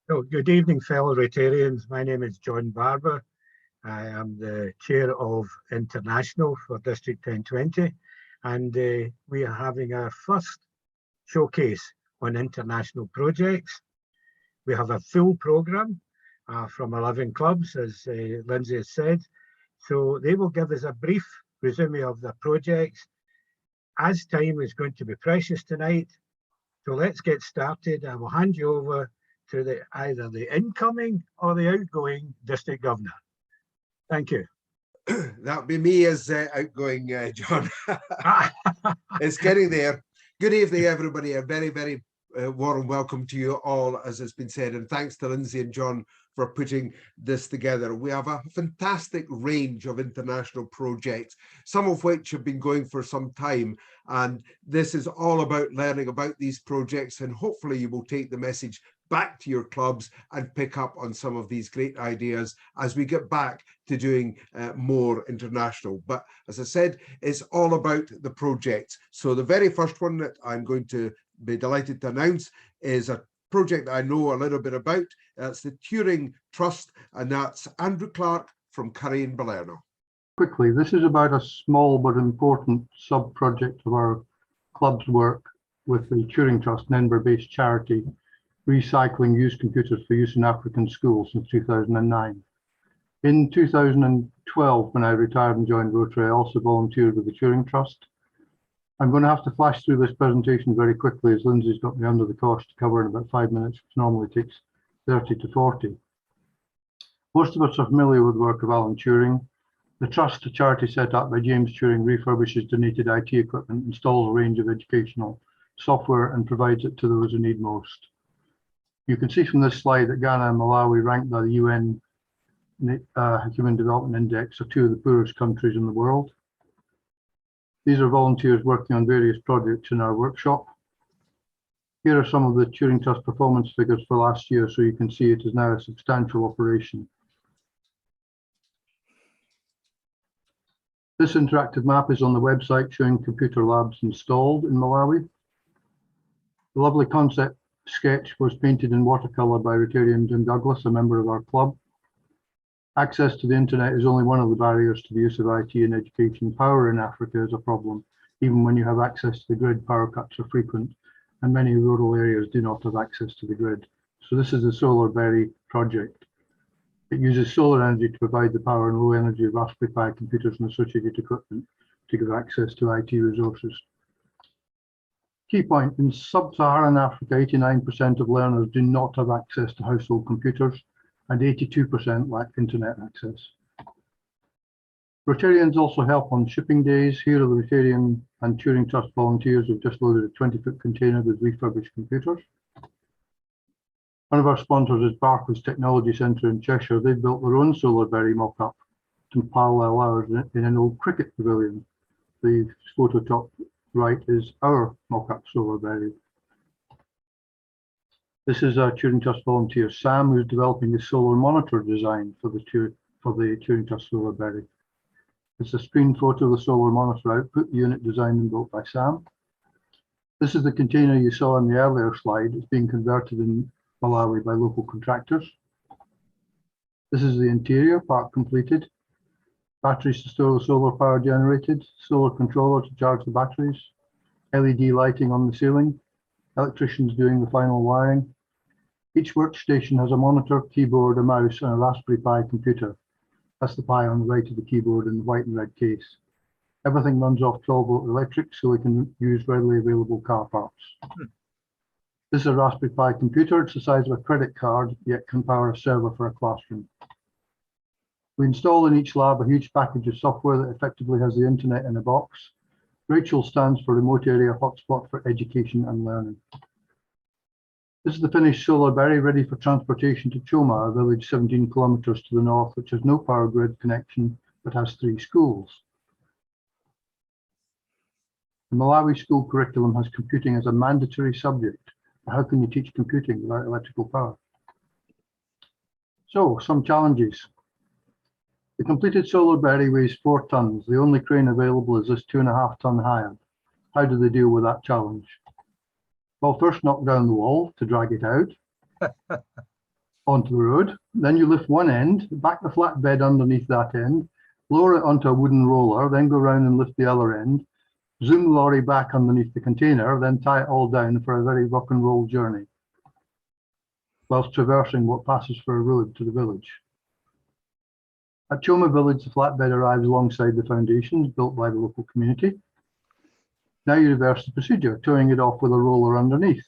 Oh, good evening, fellow Rotarians. My name is John Barber. I am the chair of International for District 1020, and we are having our first showcase on international projects. We have a full programme from 11 clubs, as Lindsay has said. So they will give us a brief resume of the projects. As time is going to be precious tonight, so let's get started. I will hand you over to either the incoming or the outgoing district governor. Thank you. That would be me as outgoing, John. It's getting there. Good evening, everybody. A very, very warm welcome to you all, as has been said, and thanks to Lindsay and John for putting this together. We have a fantastic range of international projects, some of which have been going for some time, and this is all about learning about these projects, and hopefully you will take the message back to your clubs and pick up on some of these great ideas as we get back to doing more international. But as I said, it's all about the projects. So the very first one that I'm going to be delighted to announce is a project that I know a little bit about. That's the Turing Trust, and that's Andrew Clark from Curry and Balerno. Quickly, this is about a small but important sub-project of our club's work with the Turing Trust, an Edinburgh-based charity, recycling used computers for use in African schools since 2009. In 2012, when I retired and joined Rotary, I also volunteered with the Turing Trust. I'm going to have to flash through this presentation very quickly, as Lindsay's got me under the cosh to cover in about 5 minutes, which normally takes 30 to 40. Most of us are familiar with the work of Alan Turing. The Trust, a charity set up by James Turing, refurbishes donated IT equipment, installs a range of educational software, and provides it to those who need most. You can see from this slide that Ghana and Malawi, ranked by the UN Human Development Index, are two of the poorest countries in the world. These are volunteers working on various projects in our workshop. Here are some of the Turing Trust performance figures for last year, so you can see it is now a substantial operation. This interactive map is on the website showing computer labs installed in Malawi. The lovely concept sketch was painted in watercolour by Rotarian Jim Douglas, a member of our club. Access to the internet is only one of the barriers to the use of IT in education. Power in Africa is a problem. Even when you have access to the grid, power cuts are frequent, and many rural areas do not have access to the grid. So this is the Solar Berry project. It uses solar energy to provide the power and low energy Raspberry Pi computers and associated equipment to give access to IT resources. Key point, in sub-Saharan Africa, 89% of learners do not have access to household computers, and 82% lack internet access. Rotarians also help on shipping days. Here are the Rotarian and Turing Trust volunteers who've just loaded a 20-foot container with refurbished computers. One of our sponsors is Barclays Technology Centre in Cheshire. They've built their own Solar Berry mock-up to parallel ours in an old cricket pavilion. The photo top right is our mock-up Solar Berry. This is our Turing Trust volunteer, Sam, who's developing the solar monitor design for the Turing Trust Solar Berry. It's a screen photo of the solar monitor output, the unit designed and built by Sam. This is the container you saw in the earlier slide. It's being converted in Malawi by local contractors. This is the interior, part completed. Batteries to store the solar power generated, solar controller to charge the batteries, LED lighting on the ceiling, electricians doing the final wiring. Each workstation has a monitor, keyboard, a mouse, and a Raspberry Pi computer. That's the Pi on the right of the keyboard in the white and red case. Everything runs off 12-volt electric, so we can use readily available car parts. This is a Raspberry Pi computer. It's the size of a credit card, yet can power a server for a classroom. We install in each lab a huge package of software that effectively has the internet in a box. Rachel stands for Remote Area Hotspot for Education and Learning. This is the finished Solar Berry, ready for transportation to Choma, a village 17 kilometres to the north, which has no power grid connection, but has 3 schools. The Malawi school curriculum has computing as a mandatory subject. How can you teach computing without electrical power? So, some challenges. The completed Solar Berry weighs 4 tons. The only crane available is this 2.5 ton Hiab. How do they deal with that challenge? Well, first knock down the wall to drag it out. onto the road. Then you lift one end, back the flatbed underneath that end, lower it onto a wooden roller, then go around and lift the other end, zoom the lorry back underneath the container, then tie it all down for a very rock and roll journey, whilst traversing what passes for a road to the village. At Choma Village, the flatbed arrives alongside the foundations built by the local community. Now you reverse the procedure, towing it off with a roller underneath.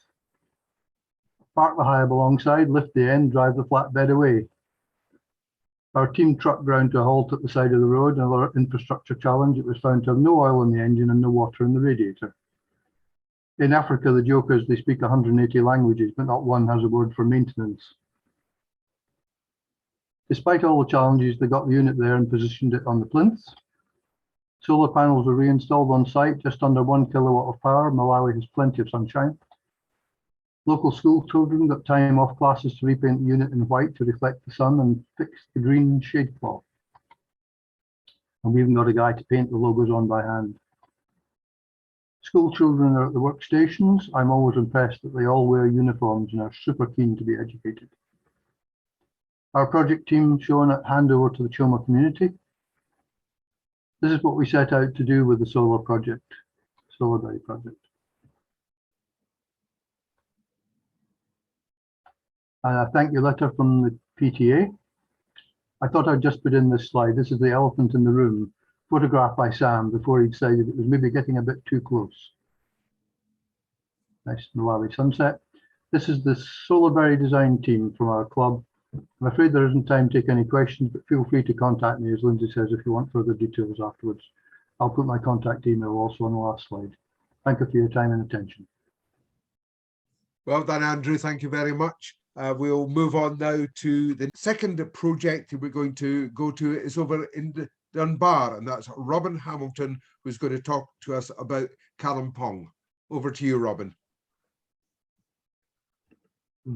Park the hive alongside, lift the end, drive the flatbed away. Our team truck ground to a halt at the side of the road. Another infrastructure challenge. It was found to have no oil in the engine and no water in the radiator. In Africa, the joke is they speak 180 languages, but not one has a word for maintenance. Despite all the challenges, they got the unit there and positioned it on the plinth. Solar panels were reinstalled on site, just under 1 kilowatt of power. Malawi has plenty of sunshine. Local school children got time off classes to repaint the unit in white to reflect the sun and fix the green shade cloth. And we even got a guy to paint the logos on by hand. School children are at the workstations. I'm always impressed that they all wear uniforms and are super keen to be educated. Our project team shown at handover to the Choma community. This is what we set out to do with the solar project, Solar Berry project. And a thank you letter from the PTA. I thought I'd just put in this slide. This is the elephant in the room, photographed by Sam before he decided it was maybe getting a bit too close. Nice Malawi sunset. This is the Solar Berry design team from our club. I'm afraid there isn't time to take any questions, but feel free to contact me, as Lindsay says, if you want further details afterwards. I'll put my contact email also on the last slide. Thank you for your time and attention. Well done, Andrew. Thank you very much. We'll move on now to the second project we're going to go to. Is over in Dunbar, and that's Robin Hamilton, who's going to talk to us about Kalimpong. Over to you, Robin.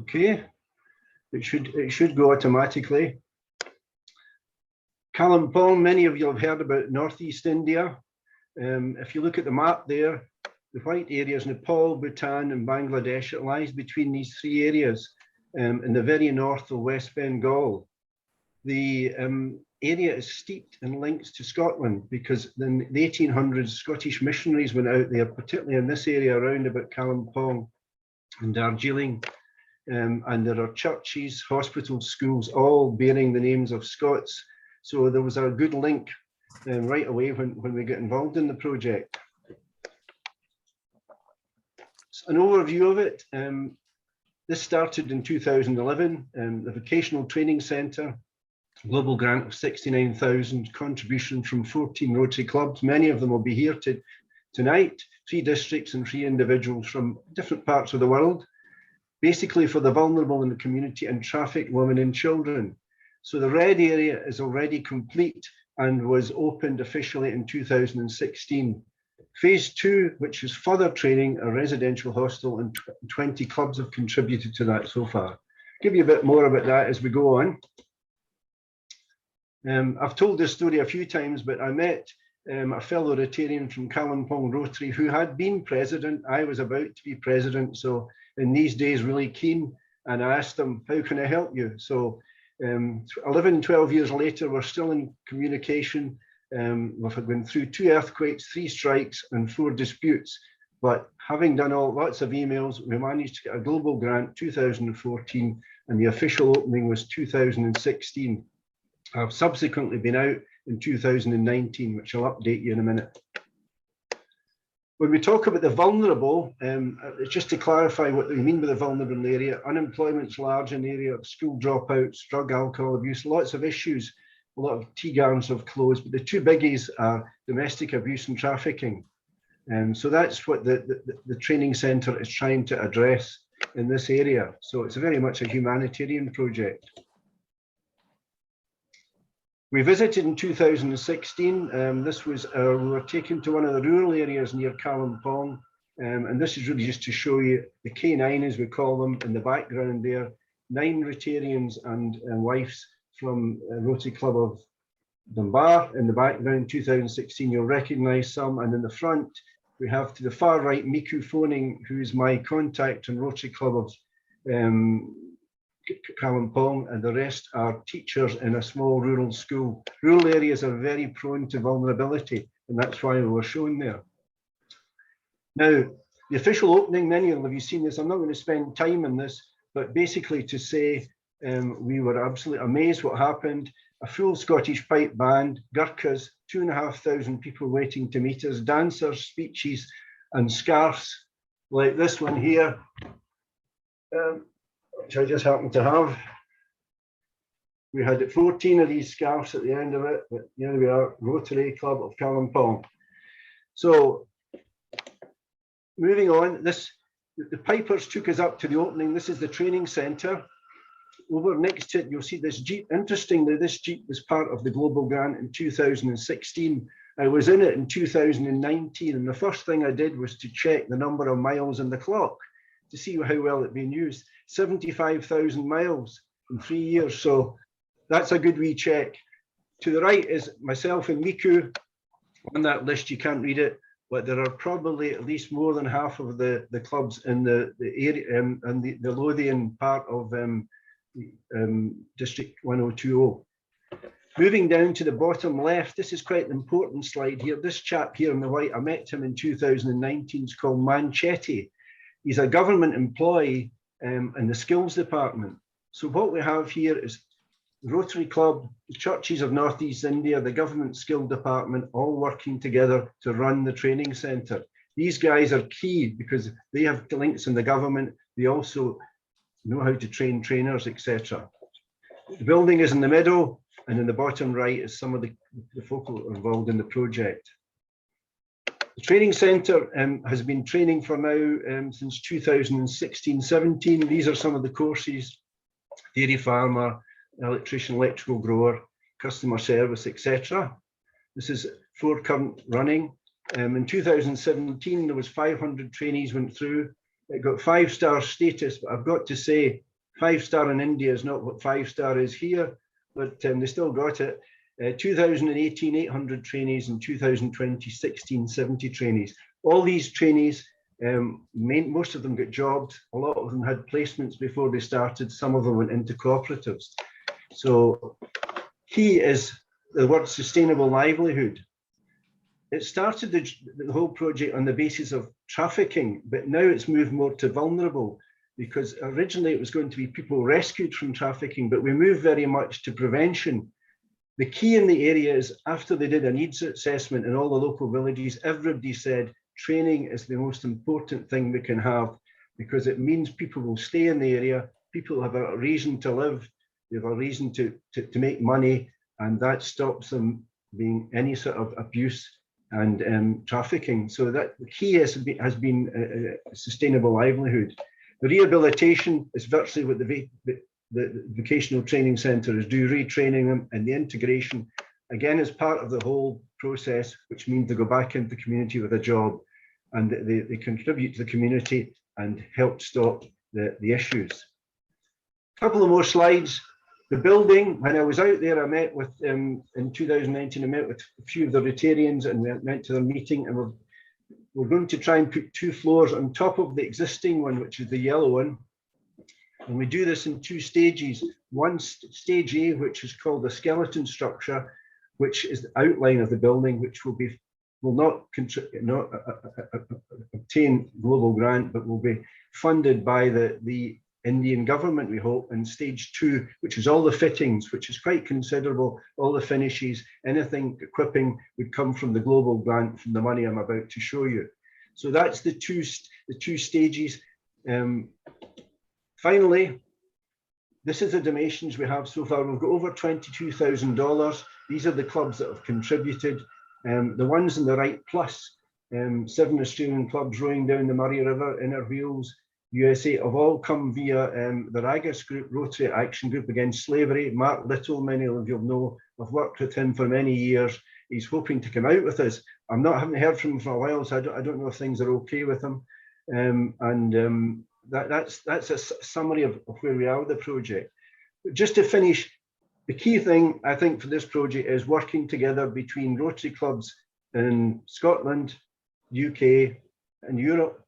Okay. It should go automatically. Kalimpong, many of you have heard about Northeast India. If you look at the map there, the white area is Nepal, Bhutan and Bangladesh. It lies between these three areas in the very north of West Bengal. The area is steeped in links to Scotland because in the 1800s, Scottish missionaries went out there, particularly in this area around about Kalimpong and Darjeeling. And there are churches, hospitals, schools, all bearing the names of Scots. So there was a good link right away when we got involved in the project. So an overview of it. This started in 2011. The Vocational Training Centre, global grant of 69,000, contribution from 14 Rotary clubs. Many of them will be here tonight, 3 districts and 3 individuals from different parts of the world. Basically for the vulnerable in the community and trafficked women and children. So the red area is already complete and was opened officially in 2016. Phase 2, which is further training, a residential hostel, and 20 clubs have contributed to that so far. I'll give you a bit more about that as we go on. I've told this story a few times, but I met a fellow Rotarian from Kalimpong Rotary who had been president. I was about to be president, so in these days really keen, and I asked him, how can I help you? So 11, 12 years later, we're still in communication. We've gone through 2 earthquakes, 3 strikes and 4 disputes, but having done lots of emails, we managed to get a global grant 2014, and the official opening was 2016. I've subsequently been out in 2019, which I'll update you in a minute. When we talk about the vulnerable, just to clarify what we mean by the vulnerable area, unemployment's large in the area, school dropouts, drug, alcohol abuse, lots of issues. A lot of tea gardens have closed, but the 2 biggies are domestic abuse and trafficking. So that's what the training centre is trying to address in this area. So it's very much a humanitarian project. We visited in 2016. This was, we were taken to one of the rural areas near Kalimpong. And this is really just to show you the K9, as we call them, in the background there. 9 Rotarians and wives from Rotary Club of Dunbar in the background, 2016. You'll recognise some. And in the front, we have to the far right, Miku Phoning, who is my contact in Rotary Club of Kalimpong, and the rest are teachers in a small rural school. Rural areas are very prone to vulnerability, and that's why we were shown there. Now, the official opening, many of you seen this. I'm not going to spend time on this, but basically to say we were absolutely amazed what happened. A full Scottish pipe band, Gurkhas, 2,500 people waiting to meet us, dancers, speeches, and scarves like this one here, which I just happen to have. We had 14 of these scarves at the end of it, but here we are, Rotary Club of Kalimpong. So, moving on, the pipers took us up to the opening. This is the training centre. Over next to it, you'll see this Jeep. Interestingly, this Jeep was part of the Global Grant in 2016. I was in it in 2019, and the first thing I did was to check the number of miles on the clock to see how well it's been used. 75,000 miles in 3 years, so that's a good wee check. To the right is myself and Miku. On that list, you can't read it, but there are probably at least more than half of the clubs in the area and the Lothian part of District 1020. Moving down to the bottom left, this is quite an important slide here. This chap here in the white, I met him in 2019, is called Manchetti. He's a government employee in the skills department. So what we have here is Rotary Club, the churches of Northeast India, the government skill department, all working together to run the training centre. These guys are key because they have links in the government. They also know how to train trainers, etc. The building is in the middle, and in the bottom right is some of the folk who are involved in the project. The training centre has been training for now since 2016-17. These are some of the courses: dairy farmer, electrician, electrical grower, customer service, etc. This is 4 current running. In 2017, there was 500 trainees went through. It got 5-star status, but I've got to say, 5-star in India is not what 5-star is here, but they still got it. 2018, 800 trainees, and 2020, 70 trainees. All these trainees, most of them got jobs. A lot of them had placements before they started. Some of them went into cooperatives. So key is the word sustainable livelihood. It started the whole project on the basis of trafficking, but now it's moved more to vulnerable, because originally it was going to be people rescued from trafficking, but we moved very much to prevention. The key in the area is after they did a needs assessment in all the local villages, everybody said training is the most important thing we can have, because it means people will stay in the area, people have a reason to live, they have a reason to make money, and that stops them being any sort of abuse and trafficking. So that the key has been a sustainable livelihood. The rehabilitation is virtually what the vocational training centre is do, retraining them, and the integration, again, is part of the whole process, which means they go back into the community with a job, and they contribute to the community and help stop the issues. A couple of more slides. The building, when I was out there, I met with, in 2019, I met with a few of the Rotarians, and we went to their meeting, and we're going to try and put 2 floors on top of the existing one, which is the yellow one. And we do this in 2 stages. One stage A, which is called the skeleton structure, which is the outline of the building, which will not obtain global grant, but will be funded by the Indian government, we hope. And stage 2, which is all the fittings, which is quite considerable, all the finishes, anything equipping would come from the global grant from the money I'm about to show you. So that's the two stages. Finally, this is the donations we have so far. We've got over $22,000. These are the clubs that have contributed. The ones on the right, plus 7 Australian clubs rowing down the Murray River, Inner Wheels, USA, have all come via the RAGAS group, Rotary Action Group Against Slavery. Mark Little, many of you know, I've worked with him for many years. He's hoping to come out with us. I haven't heard from him for a while, so I don't know if things are okay with him. That's a summary of where we are with the project. But just to finish, the key thing I think for this project is working together between Rotary clubs in Scotland, UK, and Europe,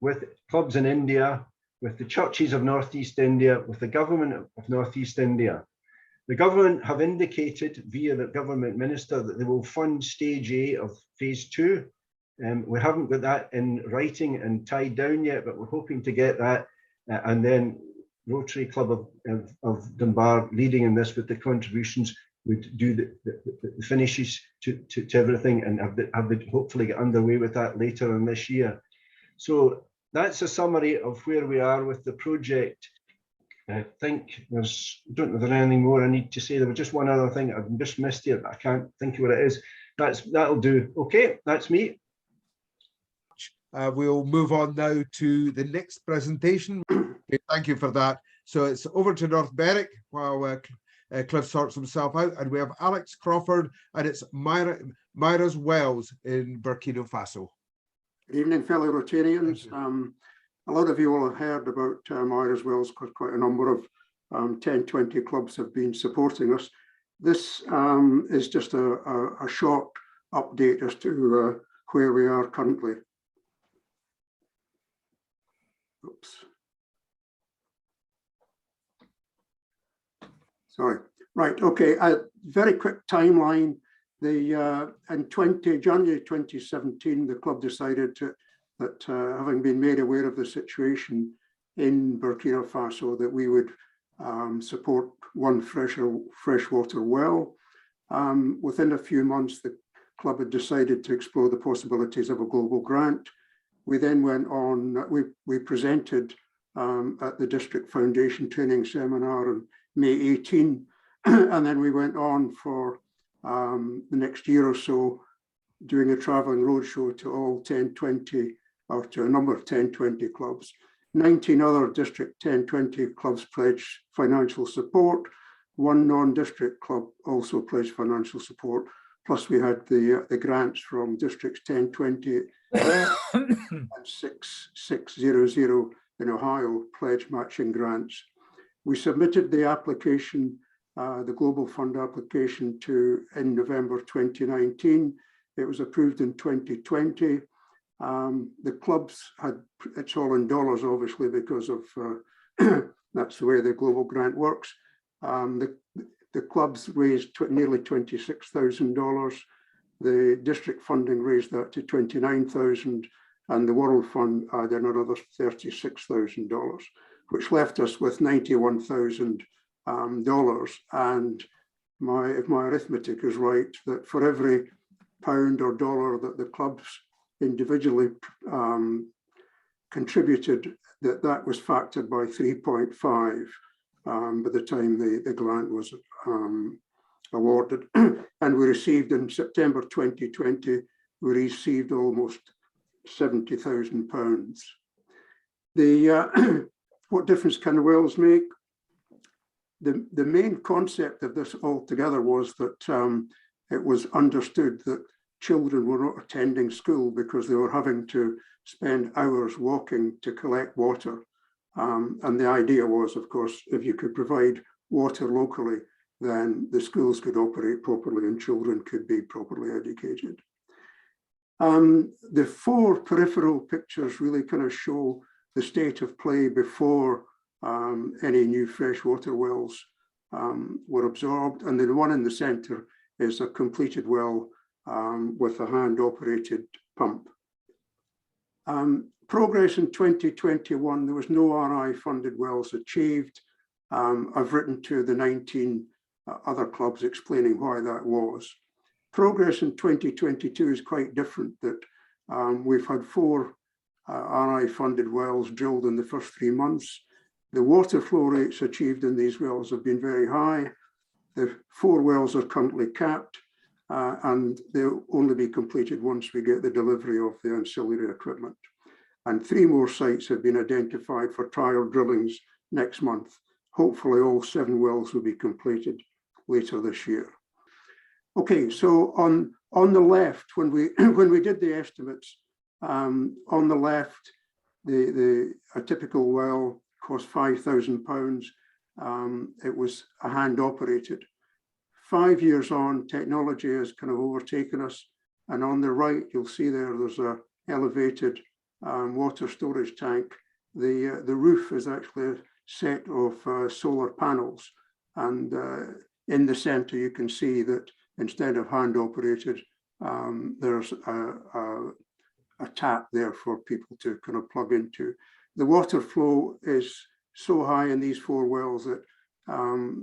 with clubs in India, with the churches of North East India, with the government of North East India. The government have indicated via the government minister that they will fund stage A of phase 2. We haven't got that in writing and tied down yet, but we're hoping to get that. And then Rotary Club of Dunbar, leading in this with the contributions, would do the finishes to everything and hopefully get underway with that later on this year. So that's a summary of where we are with the project. I think I don't know if there's anything more I need to say. There was just one other thing I've just missed here, but I can't think of what it is. That'll do. Okay, that's me. We'll move on now to the next presentation. Okay, thank you for that. So it's over to North Berwick while Cliff sorts himself out, and we have Alex Crawford, and it's Myra's Wells in Burkina Faso. Good evening, fellow Rotarians. A lot of you will have heard about Myra's Wells because quite a number of 1020 clubs have been supporting us. This is just a short update as to where we are currently. Oops. Sorry. Right. Okay. A very quick timeline. In January 2017, the club decided that having been made aware of the situation in Burkina Faso, that we would support one freshwater well. Within a few months, the club had decided to explore the possibilities of a global grant. We then went on, we presented at the District Foundation Training Seminar on May 18, and then we went on for the next year or so doing a traveling roadshow to all 1020, or to a number of 1020 clubs. 19 other District 1020 clubs pledged financial support. One non-district club also pledged financial support. Plus we had the grants from Districts 1020 and 6600 in Ohio pledge matching grants. We submitted the application, the Global Fund application in November 2019. It was approved in 2020. The clubs it's all in dollars, obviously, because of that's the way the global grant works. The clubs raised nearly $26,000. The district funding raised that to $29,000, and the World Fund added another $36,000, which left us with $91,000. And if my arithmetic is right, that for every pound or dollar that the clubs individually contributed, that was factored by 3.5 by the time the grant was awarded. And we received in September 2020, we received almost £70,000. What difference can wells make? The main concept of this altogether was that it was understood that children were not attending school because they were having to spend hours walking to collect water. And the idea was, of course, if you could provide water locally, then the schools could operate properly and children could be properly educated. The four peripheral pictures really kind of show the state of play before any new freshwater wells were absorbed. And the one in the center is a completed well with a hand-operated pump. Progress in 2021, there was no RI-funded wells achieved. I've written to the 19 other clubs explaining why that was. Progress in 2022 is quite different, that we've had 4 RI-funded wells drilled in the first 3 months. The water flow rates achieved in these wells have been very high. The 4 wells are currently capped, and they'll only be completed once we get the delivery of the ancillary equipment. And 3 more sites have been identified for trial drillings next month. Hopefully all 7 wells will be completed later this year. Okay, so on the left, when we did the estimates, on the left, a typical well cost £5,000. It was a hand operated. 5 years on, technology has kind of overtaken us. And on the right, you'll see there's a elevated water storage tank the roof is actually a set of solar panels, and in the center you can see that instead of hand operated, there's a tap there for people to kind of plug into. The water flow is so high in these 4 wells that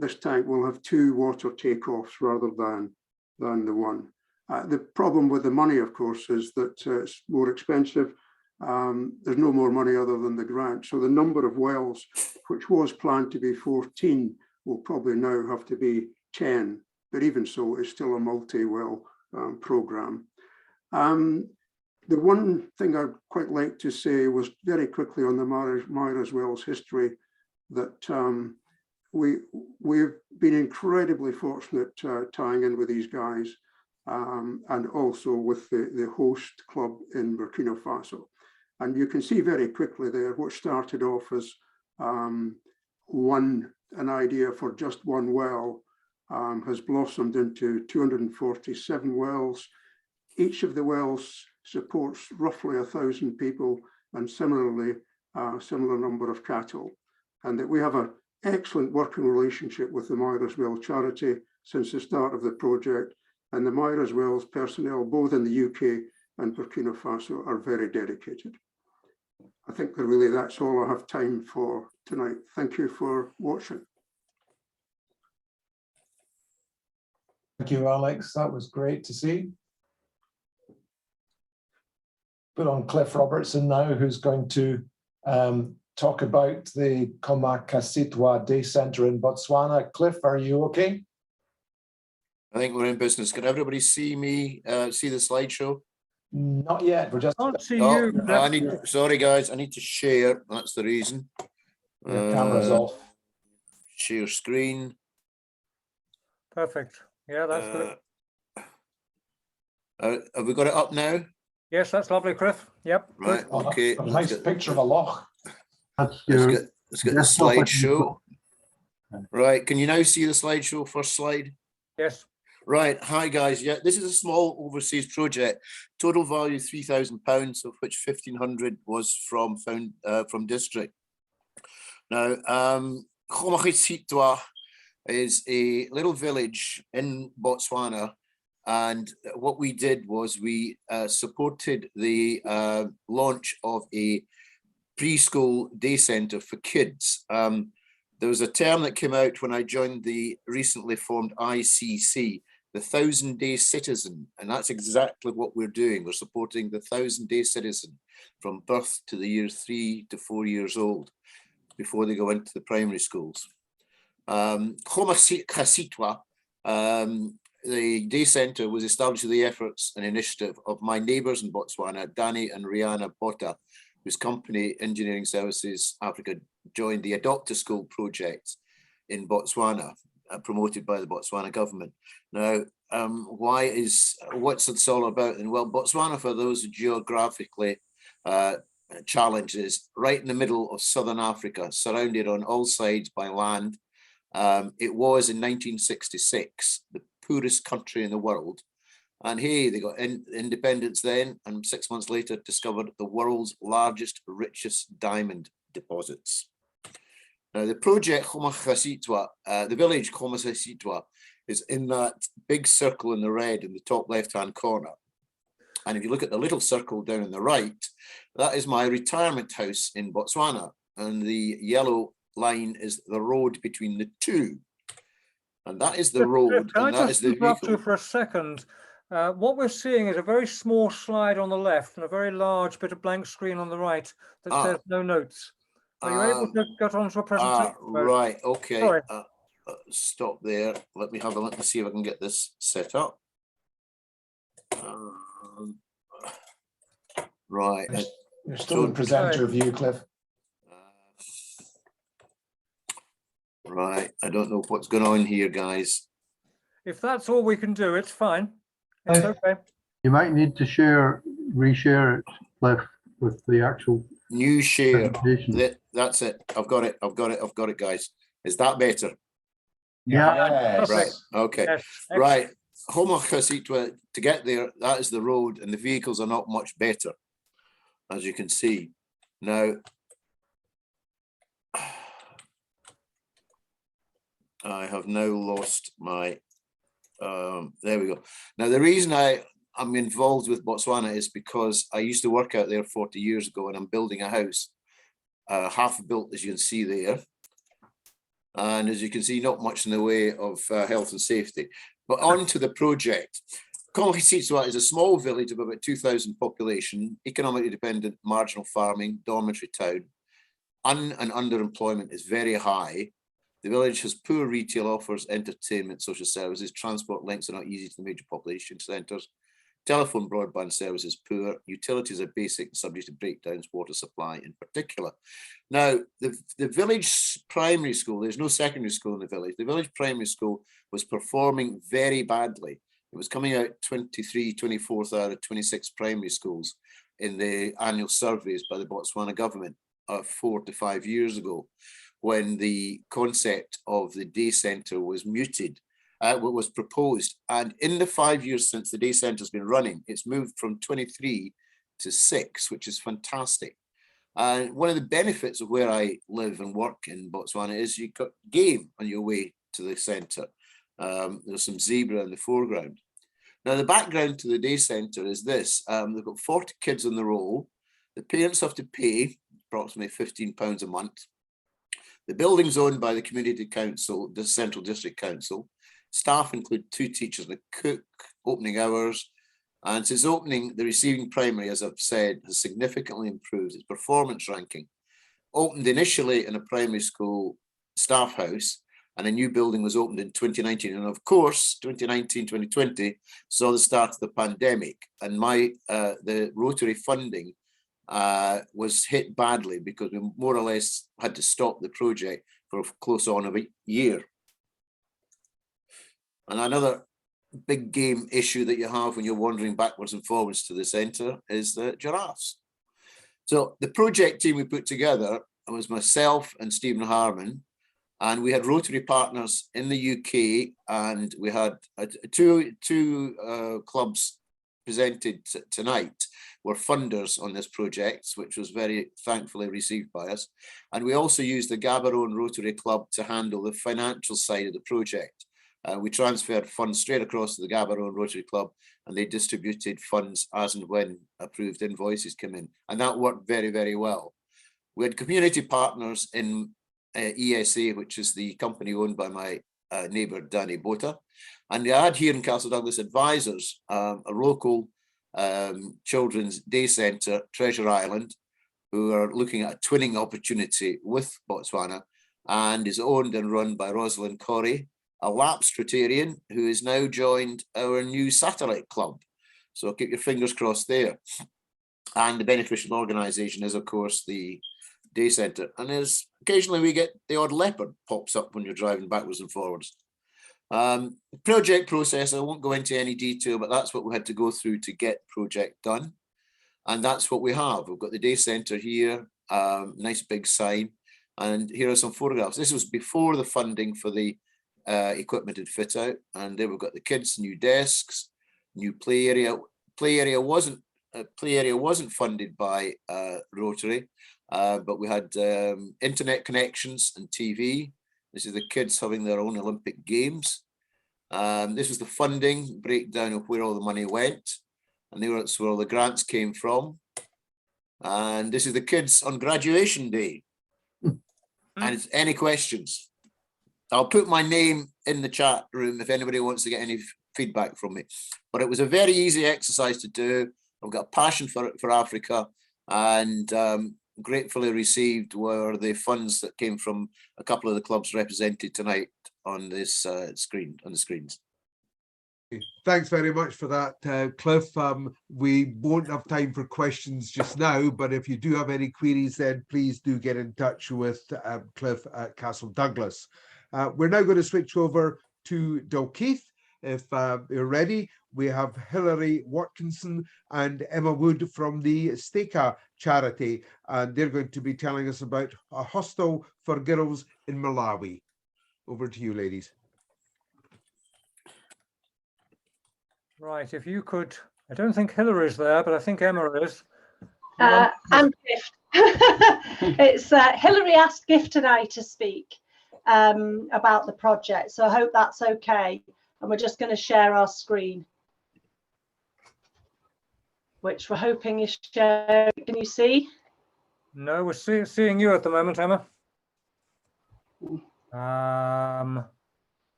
this tank will have 2 water takeoffs rather than the one. The problem with the money, of course, is that it's more expensive. There's no more money other than the grant. So the number of wells, which was planned to be 14, will probably now have to be 10. But even so, it's still a multi-well program. The one thing I'd quite like to say was very quickly on the Myra's Wells history, that we've been incredibly fortunate tying in with these guys, and also with the host club in Burkina Faso. And you can see very quickly there what started off as an idea for just one well has blossomed into 247 wells. Each of the wells supports roughly 1,000 people, and similarly, a similar number of cattle. And that we have an excellent working relationship with the Myra's Well charity since the start of the project. And the Myra's Wells personnel, both in the UK and Burkina Faso, are very dedicated. I think that really that's all I have time for tonight. Thank you for watching. Thank you, Alex. That was great to see. Put on Cliff Robertson now, who's going to talk about the Komakasitwa Day Centre in Botswana. Cliff, are you okay? I think we're in business. Can everybody see me, see the slideshow? Not yet. We're just. Can't see Oh, you. sorry guys, I need to share. That's the reason. Your camera's off. Share screen. Perfect. Yeah, that's good. Have we got it up now? Yes, that's lovely, Cliff. Yep. Right, Good. okay. A nice picture of a loch. That's Let's get the desktop slideshow. Right, can you now see the slideshow? First slide. Yes. Right, hi guys. Yeah, this is a small overseas project. Total value £3,000, of which 1,500 was from district. Now, Komakasitwa is a little village in Botswana, and what we did was we supported the launch of a preschool day centre for kids. There was a term that came out when I joined the recently formed ICC, the 1,000-day citizen, and that's exactly what we're doing. We're supporting the 1,000-day citizen from birth to the years 3 to 4 years old before they go into the primary schools. Komakasitwa, the day centre, was established with the efforts and initiative of my neighbours in Botswana, Danny and Rihanna Bota, whose company, Engineering Services Africa, joined the Adopt a School project in Botswana, promoted by the Botswana government. Now, what's this all about? And well, Botswana, for those geographically challenged, is right in the middle of southern Africa, surrounded on all sides by land. It was in 1966 the poorest country in the world. And hey, they got independence then, and 6 months later discovered the world's largest, richest diamond deposits. Now, the project Komakasitwa, the village Komakasitwa, is in that big circle in the red in the top left-hand corner. And if you look at the little circle down on the right, that is my retirement house in Botswana. And the yellow line is the road between the two. And that is the road, and that is the vehicle. Can I just interrupt you for a second? What we're seeing is a very small slide on the left and a very large bit of blank screen on the right that says no notes. Are you able to get onto a presentation? Right, okay. Sorry. Stop there. Let me see if I can get this set up. Right. You're still in presenter view, Cliff. Right, I don't know what's going on here, guys. If that's all we can do, it's fine. It's okay. You might need to reshare it, Cliff, with the actual new share. presentation. That's it. I've got it, guys. Is that better? Yeah. Yes. Right. Okay. Yes. Right. Komakasitwa, to get there, that is the road, and the vehicles are not much better, as you can see. Now, I have now lost my, there we go. Now, the reason I'm involved with Botswana is because I used to work out there 40 years ago, and I'm building a house, half built, as you can see there. And as you can see, not much in the way of health and safety. But on to the project. Kasitwa is a small village of about 2,000 population, economically dependent, marginal farming, dormitory town. And underemployment is very high. The village has poor retail offers, entertainment, social services, transport links are not easy to the major population centres. Telephone broadband services poor, utilities are basic and subject to breakdowns, water supply in particular. Now, the village primary school, there's no secondary school in the village primary school was performing very badly. It was coming out 24th out of 26 primary schools in the annual surveys by the Botswana government 4 to 5 years ago, when the concept of the day centre was was proposed. And in the 5 years since the day centre has been running, it's moved from 23 to 6, which is fantastic. And one of the benefits of where I live and work in Botswana is you've got game on your way to the centre. There's some zebra in the foreground. Now, the background to the day centre is this. They've got 40 kids on the roll. The parents have to pay approximately £15 a month. The building's owned by the Community Council, the Central District Council. Staff include 2 teachers and a cook, opening hours. And since opening, the receiving primary, as I've said, has significantly improved its performance ranking. Opened initially in a primary school staff house, and a new building was opened in 2019. And of course, 2019, 2020 saw the start of the pandemic, and the Rotary funding was hit badly because we more or less had to stop the project for close on a year. And another big game issue that you have when you're wandering backwards and forwards to the centre is the giraffes. So the project team we put together was myself and Stephen Harmon, and we had Rotary partners in the UK, and we had two clubs presented tonight were funders on this project, which was very thankfully received by us. And we also used the Gaborone Rotary Club to handle the financial side of the project. We transferred funds straight across to the Gaborone Rotary Club, and they distributed funds as and when approved invoices came in. And that worked very, very well. We had community partners in ESA, which is the company owned by my neighbour, Danny Bota. And we had here in Castle Douglas advisors, a local children's day centre, Treasure Island, who are looking at a twinning opportunity with Botswana, and is owned and run by Rosalind Corrie, a lapsed Rotarian who has now joined our new satellite club. So keep your fingers crossed there. And the beneficial organisation is, of course, the day centre. And as occasionally we get the odd leopard pops up when you're driving backwards and forwards. Project process, I won't go into any detail, but that's what we had to go through to get project done. And that's what we have. We've got the day centre here, nice big sign. And here are some photographs. This was before the funding for the equipment and fit out, and there we've got the kids' new desks, new play area. Play area wasn't funded by Rotary, but we had internet connections and TV. This is the kids having their own Olympic Games. This was the funding breakdown of where all the money went, and that's where all the grants came from. And this is the kids on graduation day. And any questions? I'll put my name in the chat room if anybody wants to get any feedback from me. But it was a very easy exercise to do. I've got a passion for Africa, and gratefully received were the funds that came from a couple of the clubs represented tonight on this screen, on the screens. Thanks very much for that, Cliff. We won't have time for questions just now, but if you do have any queries, then please do get in touch with Cliff at Castle Douglas. We're now going to switch over to Dalkeith. If you're ready, we have Hilary Watkinson and Emma Wood from the Steka charity, and they're going to be telling us about a hostel for girls in Malawi. Over to you, ladies. Right, if you could, I don't think Hilary's there, but I think Emma is. I'm Gift. It's Hilary asked Gift and I to speak. about the project. So I hope that's okay. And we're just going to share our screen, which we're hoping is shared. Can you see? No, we're seeing you at the moment, Emma.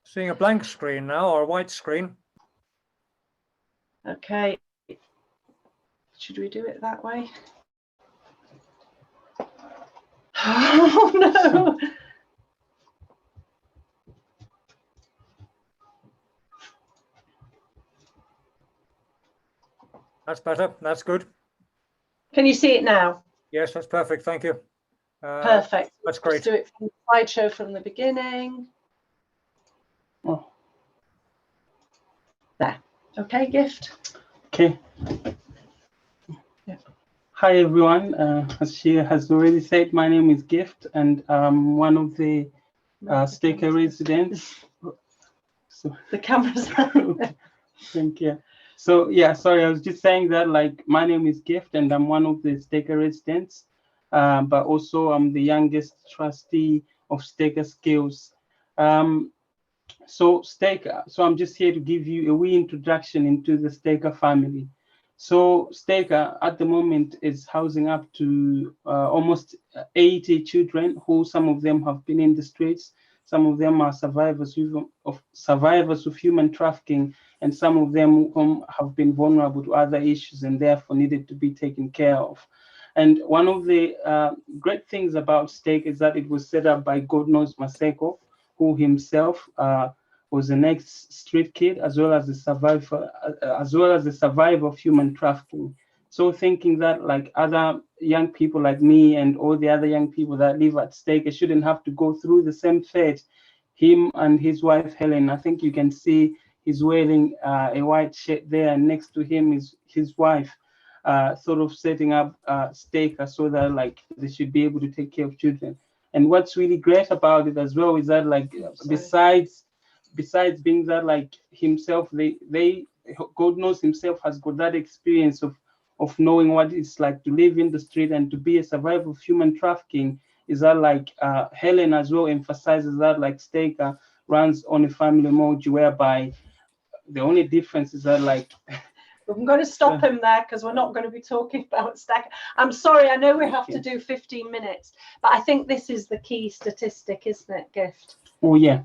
Seeing a blank screen now, or a white screen. Okay. Should we do it that way? Oh no. That's better. That's good. Can you see it now? Yes, that's perfect. Thank you. Perfect. That's great. Let's do it from the slideshow from the beginning. Oh. There. Okay, Gift. Okay. Yeah. Hi, everyone. As she has already said, my name is Gift, and I'm one of the Staker residents. So, the cameras. thank you. So, yeah, sorry, I was just saying that, like, my name is Gift, and I'm one of the Staker residents, but also I'm the youngest trustee of Staker Skills. So I'm just here to give you a wee introduction into the Staker family. So Staker at the moment is housing up to almost 80 children, who some of them have been in the streets, some of them are survivors of human trafficking, and some of them have been vulnerable to other issues and therefore needed to be taken care of. And one of the great things about Staker is that it was set up by Godnos Maseko, who himself was an ex-street kid, as well as a survivor of human trafficking. So thinking that, like, other young people like me and all the other young people that live at Staker shouldn't have to go through the same fate. Him and his wife Helen, I think you can see he's wearing a white shirt there, and next to him is his wife, sort of setting up Staker so that, like, they should be able to take care of children. And what's really great about it as well is that, like, besides being that, like, himself, God knows himself has got that experience of knowing what it's like to live in the street and to be a survivor of human trafficking, is that, like, Helen as well emphasizes that, like, Staker runs on a family mode whereby the only difference is that, like, I'm going to stop him there because we're not going to be talking about Staker. I'm sorry, I know we have to do 15 minutes, but I think this is the key statistic, isn't it, Gift? Oh, yeah.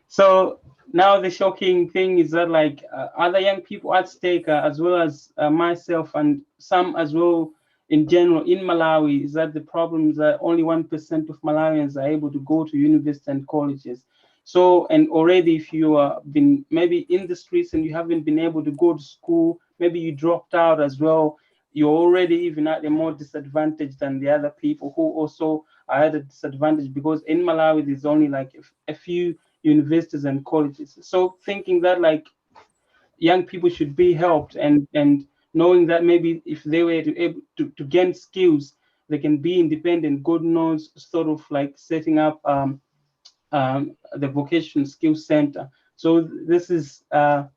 So now the shocking thing is that, like, other young people at Staker, as well as myself and some as well in general in Malawi, is that the problem is that only 1% of Malawians are able to go to university and colleges. So, and already if you have been maybe in the streets and you haven't been able to go to school, maybe you dropped out as well, you're already even at a more disadvantage than the other people who also are at a disadvantage, because in Malawi there's only like a few universities and colleges. So thinking that, like, young people should be helped, and knowing that maybe if they were able to gain skills, they can be independent. God knows, sort of like setting up the vocational skills center. So this is yeah.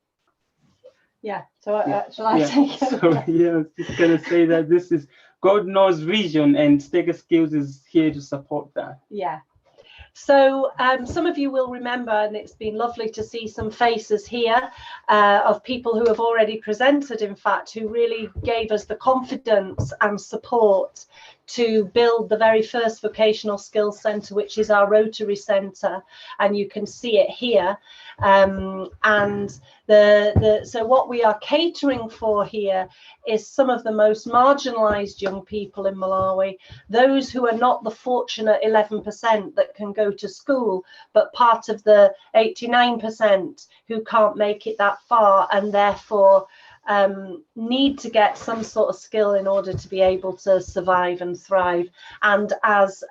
So shall I take it? So yeah, I was just gonna say that this is God knows vision, and Staker Skills is here to support that. Yeah. So some of you will remember, and it's been lovely to see some faces here of people who have already presented, in fact, who really gave us the confidence and support to build the very first vocational skills centre, which is our Rotary Centre, and you can see it here. So what we are catering for here is some of the most marginalised young people in Malawi, those who are not the fortunate 11% that can go to school, but part of the 89% who can't make it that far and therefore need to get some sort of skill in order to be able to survive and thrive. And as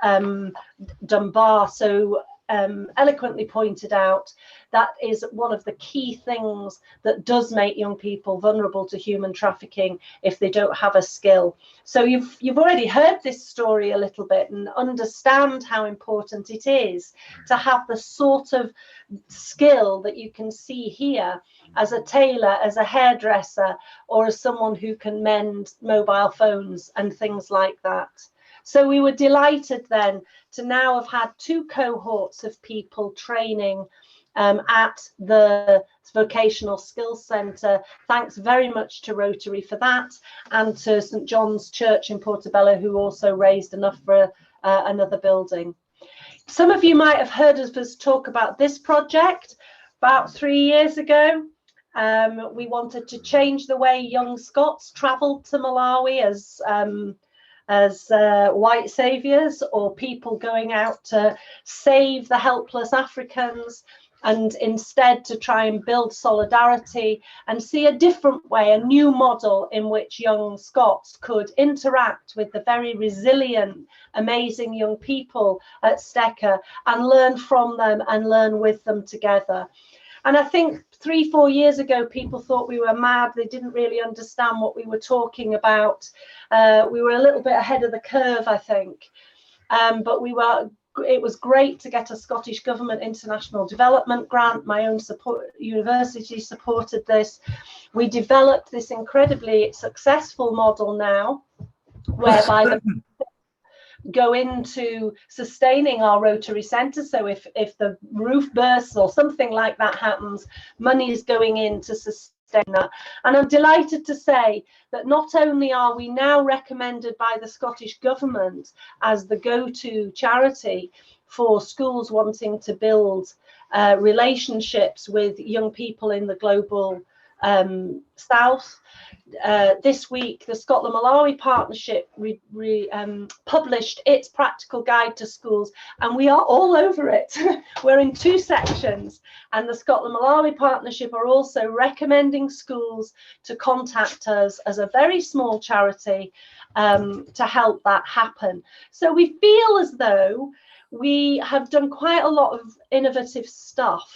Dunbar so eloquently pointed out, that is one of the key things that does make young people vulnerable to human trafficking if they don't have a skill. So you've already heard this story a little bit and understand how important it is to have the sort of skill that you can see here as a tailor, as a hairdresser, or as someone who can mend mobile phones and things like that. So we were delighted then to now have had 2 cohorts of people training at the Vocational Skills Centre. Thanks very much to Rotary for that, and to St John's Church in Portobello, who also raised enough for another building. Some of you might have heard of us talk about this project. About 3 years ago, we wanted to change the way young Scots travelled to Malawi as white saviours, or people going out to save the helpless Africans, and instead to try and build solidarity and see a different way, a new model in which young Scots could interact with the very resilient, amazing young people at Stecker and learn from them and learn with them together. And I think 3-4 years ago, people thought we were mad. They didn't really understand what we were talking about. We were a little bit ahead of the curve, I think. But it was great to get a Scottish Government International Development Grant. My own university supported this. We developed this incredibly successful model now, whereby the go into sustaining our Rotary Centre. So if the roof bursts or something like that happens, money is going in to sustain that. And I'm delighted to say that not only are we now recommended by the Scottish Government as the go-to charity for schools wanting to build relationships with young people in the global south. This week, the Scotland-Malawi Partnership published its practical guide to schools, and we are all over it. We're in 2 sections, and the Scotland-Malawi Partnership are also recommending schools to contact us as a very small charity to help that happen. So we feel as though we have done quite a lot of innovative stuff.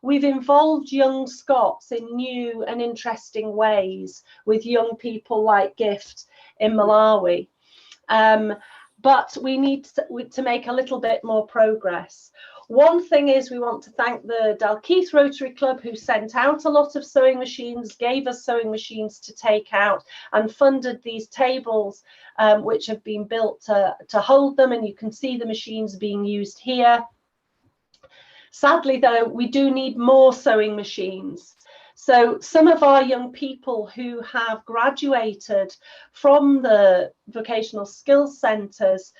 We've involved young Scots in new and interesting ways with young people like Gift in Malawi. But we need to make a little bit more progress. One thing is, we want to thank the Dalkeith Rotary Club, who sent out a lot of sewing machines, gave us sewing machines to take out, and funded these tables which have been built to hold them, and you can see the machines being used here. Sadly, though, we do need more sewing machines. So some of our young people who have graduated from the vocational skills centres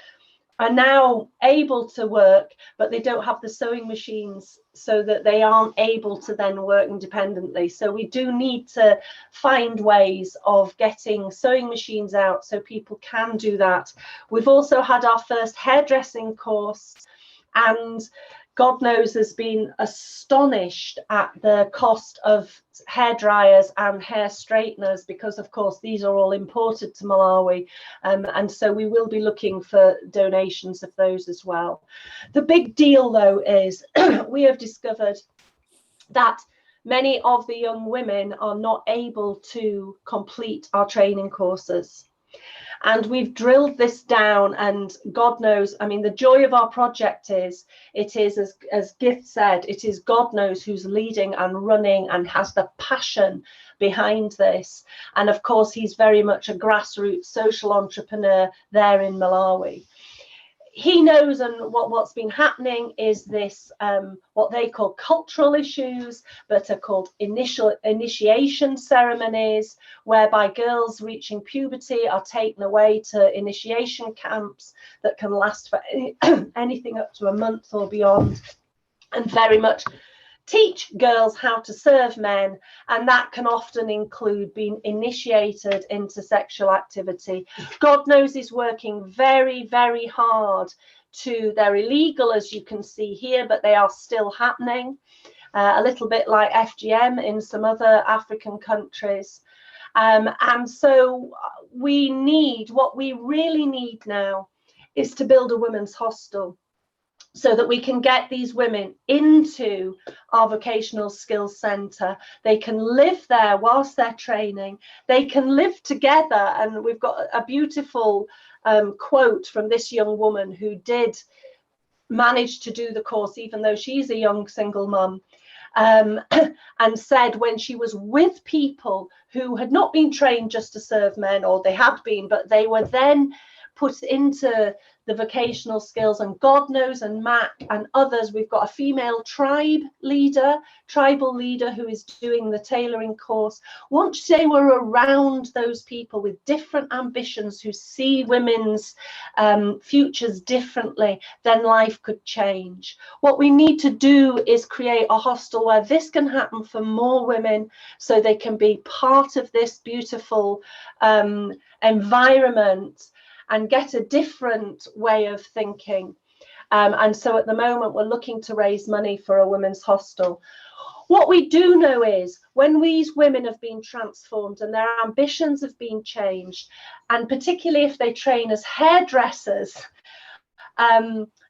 are now able to work, but they don't have the sewing machines, so that they aren't able to then work independently. So we do need to find ways of getting sewing machines out so people can do that. We've also had our first hairdressing course, and God knows has been astonished at the cost of hair dryers and hair straighteners, because of course these are all imported to Malawi, and so we will be looking for donations of those as well. The big deal though is we have discovered that many of the young women are not able to complete our training courses. And we've drilled this down, and God knows, I mean, the joy of our project is, it is, as Gift said, it is God knows who's leading and running and has the passion behind this. And of course, he's very much a grassroots social entrepreneur there in Malawi. He knows, and what's been happening is this, what they call cultural issues, but are called initiation ceremonies, whereby girls reaching puberty are taken away to initiation camps that can last for anything up to a month or beyond, and very much teach girls how to serve men, and that can often include being initiated into sexual activity. God knows he's working very, very hard they're illegal, as you can see here, but they are still happening, a little bit like FGM in some other African countries. And so what we really need now is to build a women's hostel, so that we can get these women into our vocational skills centre. They can live there whilst they're training. They can live together. And we've got a beautiful quote from this young woman who did manage to do the course, even though she's a young single mum, and said when she was with people who had not been trained just to serve men, or they had been, but they were then put into the vocational skills, and God knows, and Mac and others, we've got a female tribal leader who is doing the tailoring course. Once they were around those people with different ambitions who see women's futures differently, then life could change. What we need to do is create a hostel where this can happen for more women, so they can be part of this beautiful environment and get a different way of thinking. And so at the moment, we're looking to raise money for a women's hostel. What we do know is when these women have been transformed and their ambitions have been changed, and particularly if they train as hairdressers,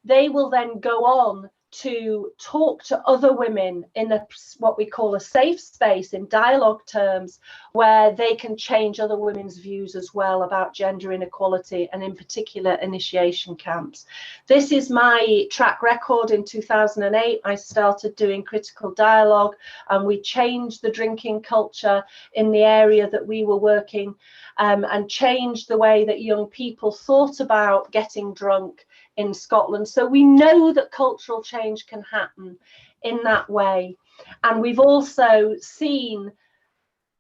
they will then go on to talk to other women in what we call a safe space, in dialogue terms, where they can change other women's views as well about gender inequality, and in particular initiation camps. This is my track record. In 2008, I started doing critical dialogue, and we changed the drinking culture in the area that we were working, and changed the way that young people thought about getting drunk in Scotland. So we know that cultural change can happen in that way. And we've also seen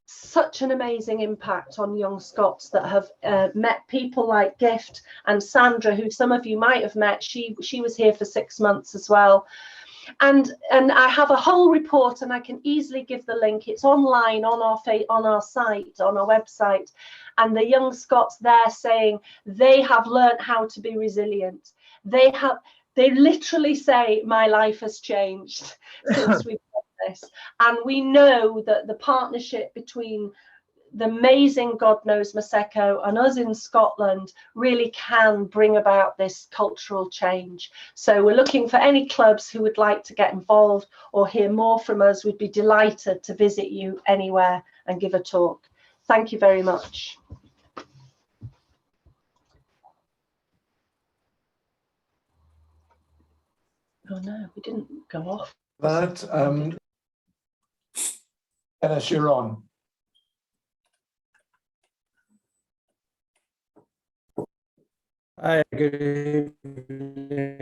such an amazing impact on young Scots that have met people like Gift and Sandra, who some of you might have met. She was here for 6 months as well. And I have a whole report, and I can easily give the link. It's online on our site, on our website. And the young Scots there saying they have learned how to be resilient. They literally say, my life has changed since we've done this. And we know that the partnership between the amazing God knows Maseko and us in Scotland really can bring about this cultural change. So we're looking for any clubs who would like to get involved or hear more from us. We'd be delighted to visit you anywhere and give a talk. Thank you very much. Oh no, we didn't go off. That, Dennis, you're on. Hi, good evening,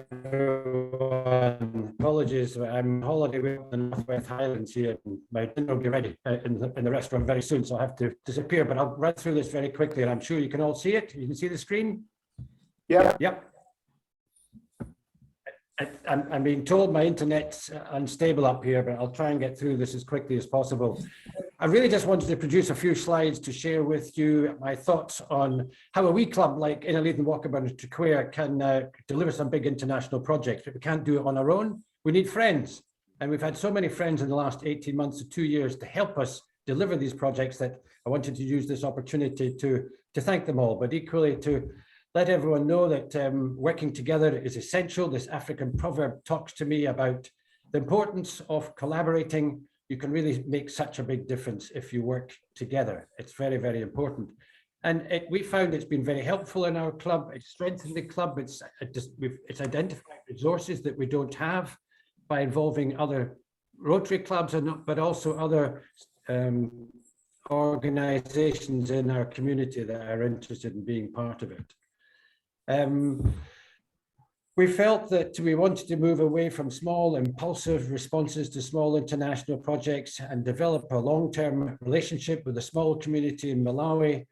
everyone. Apologies, I'm on holiday with the Northwest Highlands here. My dinner will be ready in the restaurant very soon, so I'll have to disappear, but I'll run through this very quickly, and I'm sure you can all see it. You can see the screen? Yeah. Yep. I'm being told my internet's unstable up here, but I'll try and get through this as quickly as possible. I really just wanted to produce a few slides to share with you my thoughts on how a wee club like Innerleith and Walkerburn and Traquair can deliver some big international projects, but we can't do it on our own. We need friends. And we've had so many friends in the last 18 months to 2 years to help us deliver these projects that I wanted to use this opportunity to thank them all, but equally to let everyone know that working together is essential. This African proverb talks to me about the importance of collaborating. You can really make such a big difference if you work together. It's very, very important. And we found it's been very helpful in our club. It's strengthened the club. It's identified resources that we don't have by involving other Rotary clubs, but also other organizations in our community that are interested in being part of it. We felt that we wanted to move away from small impulsive responses to small international projects and develop a long-term relationship with a small community in Malawi.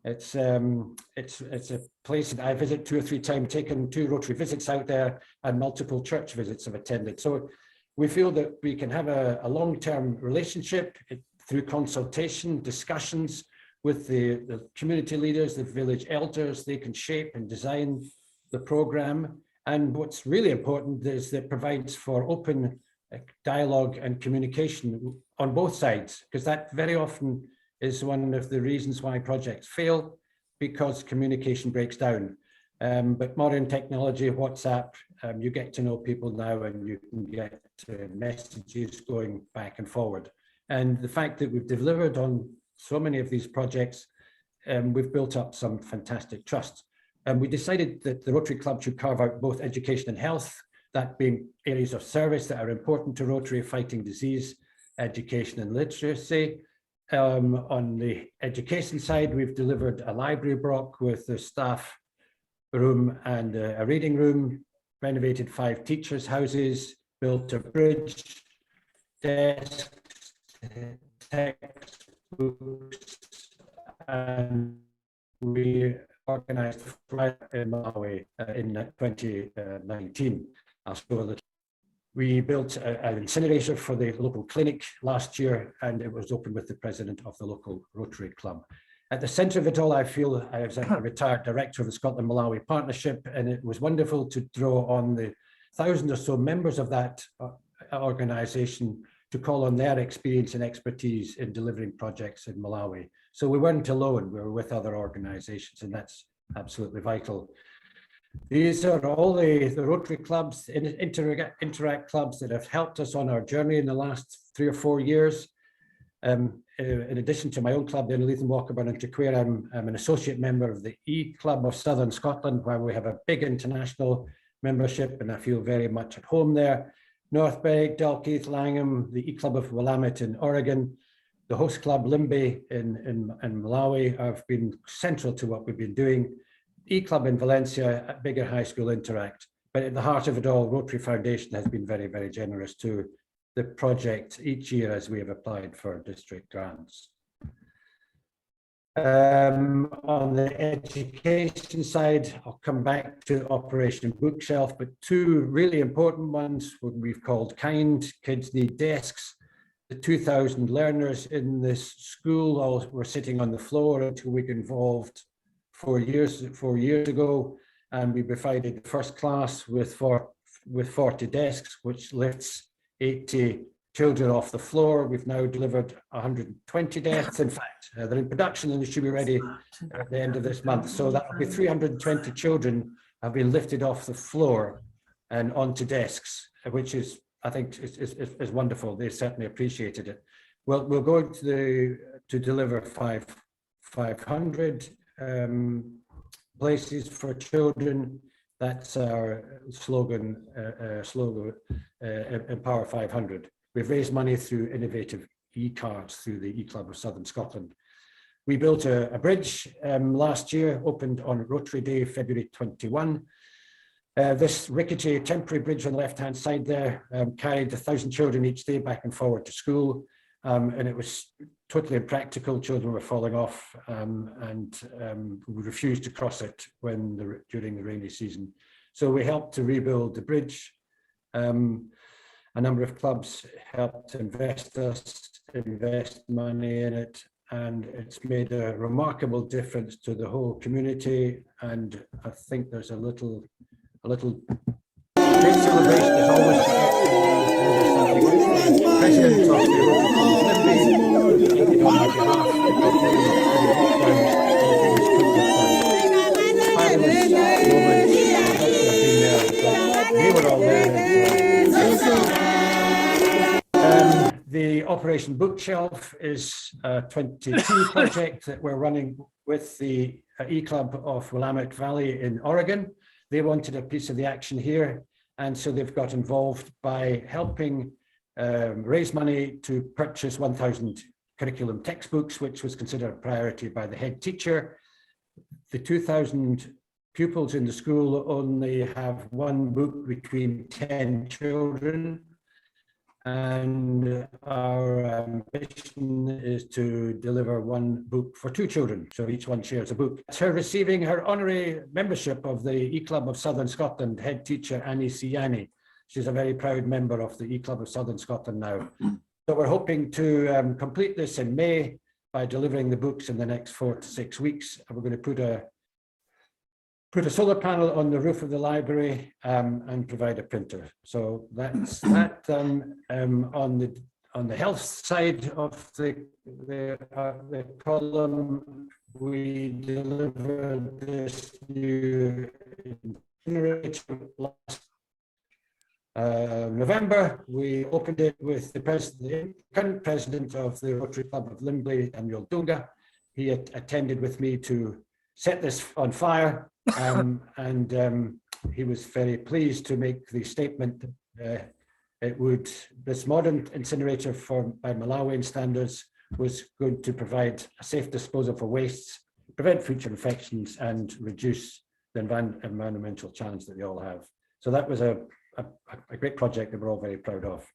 It's a place that I visit 2 or 3 times, taken 2 Rotary visits out there, and multiple church visits I've attended. So we feel that we can have a long-term relationship through consultation, discussions with the community leaders, the village elders. They can shape and design the program. And what's really important is that it provides for open dialogue and communication on both sides, because that very often is one of the reasons why projects fail, because communication breaks down. But modern technology, WhatsApp, you get to know people now, and you can get messages going back and forward. And the fact that we've delivered on so many of these projects, we've built up some fantastic trust. And we decided that the Rotary Club should carve out both education and health, that being areas of service that are important to Rotary: fighting disease, education and literacy. On the education side, we've delivered a library block with the staff room and a reading room, renovated 5 teachers' houses, built a bridge, desks, textbooks, and we organised a flight in Malawi in 2019. I'll show a little. We built an incinerator for the local clinic last year, and it was opened with the president of the local Rotary Club. At the centre of it all, I feel I was a retired director of the Scotland-Malawi Partnership, and it was wonderful to draw on the 1,000 or so members of that organisation to call on their experience and expertise in delivering projects in Malawi. So we weren't alone, we were with other organisations, and that's absolutely vital. These are all the Rotary clubs, Interact clubs that have helped us on our journey in the last 3 or 4 years. In addition to my own club, the Leith and Walkerburn and Traquair, I'm an associate member of the E-Club of Southern Scotland, where we have a big international membership, and I feel very much at home there. North Berwick, Dalkeith, Langham, the E-Club of Willamette in Oregon, the host club Limbe in Malawi have been central to what we've been doing. E-Club in Valencia, at Bigger High School Interact. But at the heart of it all, Rotary Foundation has been very, very generous to the project each year as we have applied for district grants. On the education side, I'll come back to Operation Bookshelf, but 2 really important ones, what we've called KIND, Kids Need Desks. The 2,000 learners in this school all were sitting on the floor until we got involved 4 years ago, and we provided the first class with 40 desks, which lifts 80 children off the floor. We've now delivered 120 desks. In fact, they're in production and they should be ready at the end of this month. So that will be 320 children have been lifted off the floor and onto desks, which is, I think, is wonderful. They certainly appreciated it. Well, we're going to deliver 500 places for children. That's our slogan, Empower 500. We've raised money through innovative e-cards through the E-Club of Southern Scotland. We built a bridge last year, opened on Rotary Day, February 21. This rickety temporary bridge on the left-hand side there carried 1,000 children each day back and forward to school. And it was totally impractical. Children were falling off, and we refused to cross it during the rainy season. So we helped to rebuild the bridge. A number of clubs helped invest money in it, and it's made a remarkable difference to the whole community. And I think there's a little great celebration is always President of the Rotary Club on the Operation Bookshelf is a 22 project that we're running with the E-Club of Willamette Valley in Oregon. They wanted a piece of the action here, and so they've got involved by helping raise money to purchase 1,000 curriculum textbooks, which was considered a priority by the head teacher. The 2,000 pupils in the school only have 1 book between 10 children, and our ambition is to deliver 1 book for 2 children, so each one shares a book. It's her receiving her honorary membership of the E-Club of Southern Scotland, head teacher Annie Ciani. She's a very proud member of the E-Club of Southern Scotland now. So we're hoping to complete this in May by delivering the books in the next 4 to 6 weeks. And we're going to put a solar panel on the roof of the library and provide a printer. So that's that. On the health side of the column, we delivered this new incinerator last November. We opened it with the current president of the Rotary Club of Limbe, Samuel Dunga. He attended with me to set this on fire, and he was very pleased to make the statement that this modern incinerator by Malawian standards was going to provide a safe disposal for wastes, prevent future infections, and reduce the environmental challenge that they all have. So that was a great project that we're all very proud of.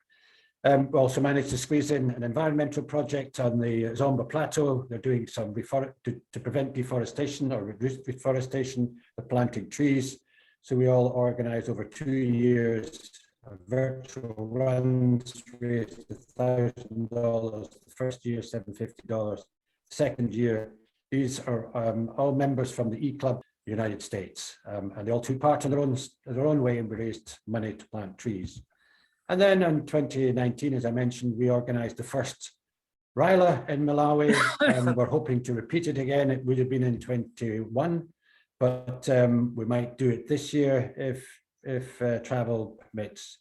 We also managed to squeeze in an environmental project on the Zomba Plateau. They're doing some to prevent deforestation or reduce deforestation, they're planting trees. So we all organized over 2 years virtual runs, raised $1,000. The first year, $750. Second year, these are all members from the E-Club United States, and they all took part in their own way, and we raised money to plant trees. And then in 2019, as I mentioned, we organized the first RILA in Malawi, and we're hoping to repeat it again. It would have been in 21, but we might do it this year if travel permits.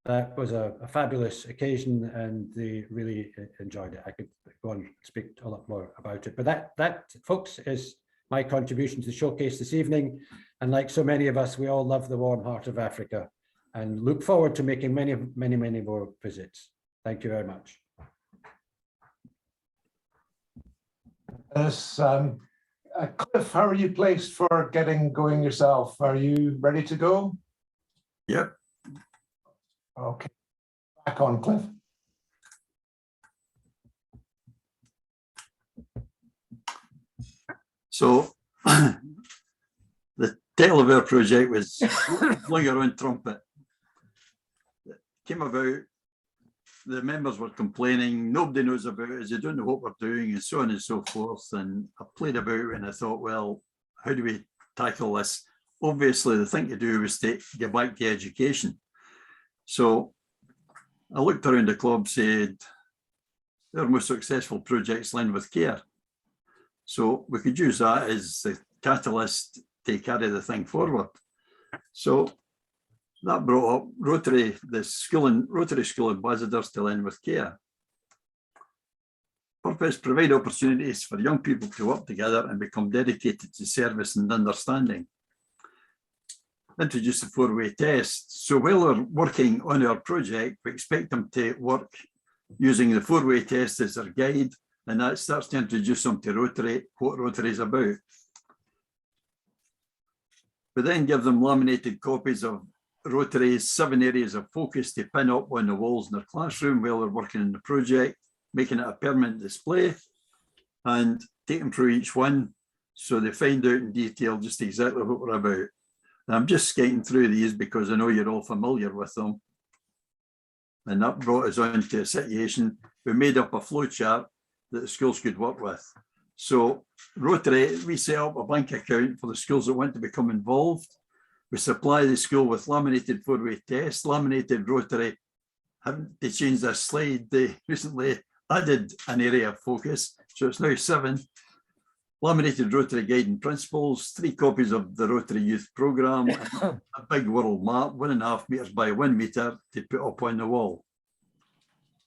That was a fabulous occasion, and they really enjoyed it. I could go on and speak a lot more about it, but that, folks, is my contribution to the showcase this evening. And like so many of us, we all love the warm heart of Africa and look forward to making many more visits. Thank you very much. Yes, Cliff, how are you placed for getting going yourself? Are you ready to go? Yep. Okay, back on, Cliff. So the title of our project was Blowing Your Own Trumpet. It came about, the members were complaining, nobody knows about it, they don't know what we're doing, and so on and so forth. And I played about and I thought, well, how do we tackle this? Obviously, the thing to do was to get back to education. So I looked around the club, said, our most successful projects Lend with Care. So we could use that as the catalyst to carry the thing forward. So that brought up Rotary, the school and Rotary School ambassadors to Lend with Care. Purpose: provide opportunities for young people to work together and become dedicated to service and understanding. Introduce the four-way test. So while we're working on our project, we expect them to work using the four-way test as their guide, and that starts to introduce them to Rotary, what Rotary is about. We then give them laminated copies of Rotary's 7 areas of focus to pin up on the walls in their classroom while they're working on the project, making it a permanent display, and take them through each one so they find out in detail just exactly what we're about. And I'm just skating through these because I know you're all familiar with them. And that brought us on to a situation. We made up a flow chart that the schools could work with. So Rotary, we set up a bank account for the schools that want to become involved. We supply the school with laminated four-way tests. Laminated Rotary, having to change this slide, they recently added an area of focus, so it's now 7. Laminated Rotary guiding principles, 3 copies of the Rotary Youth Programme, a big world map, 1.5 metres by 1 metre to put up on the wall.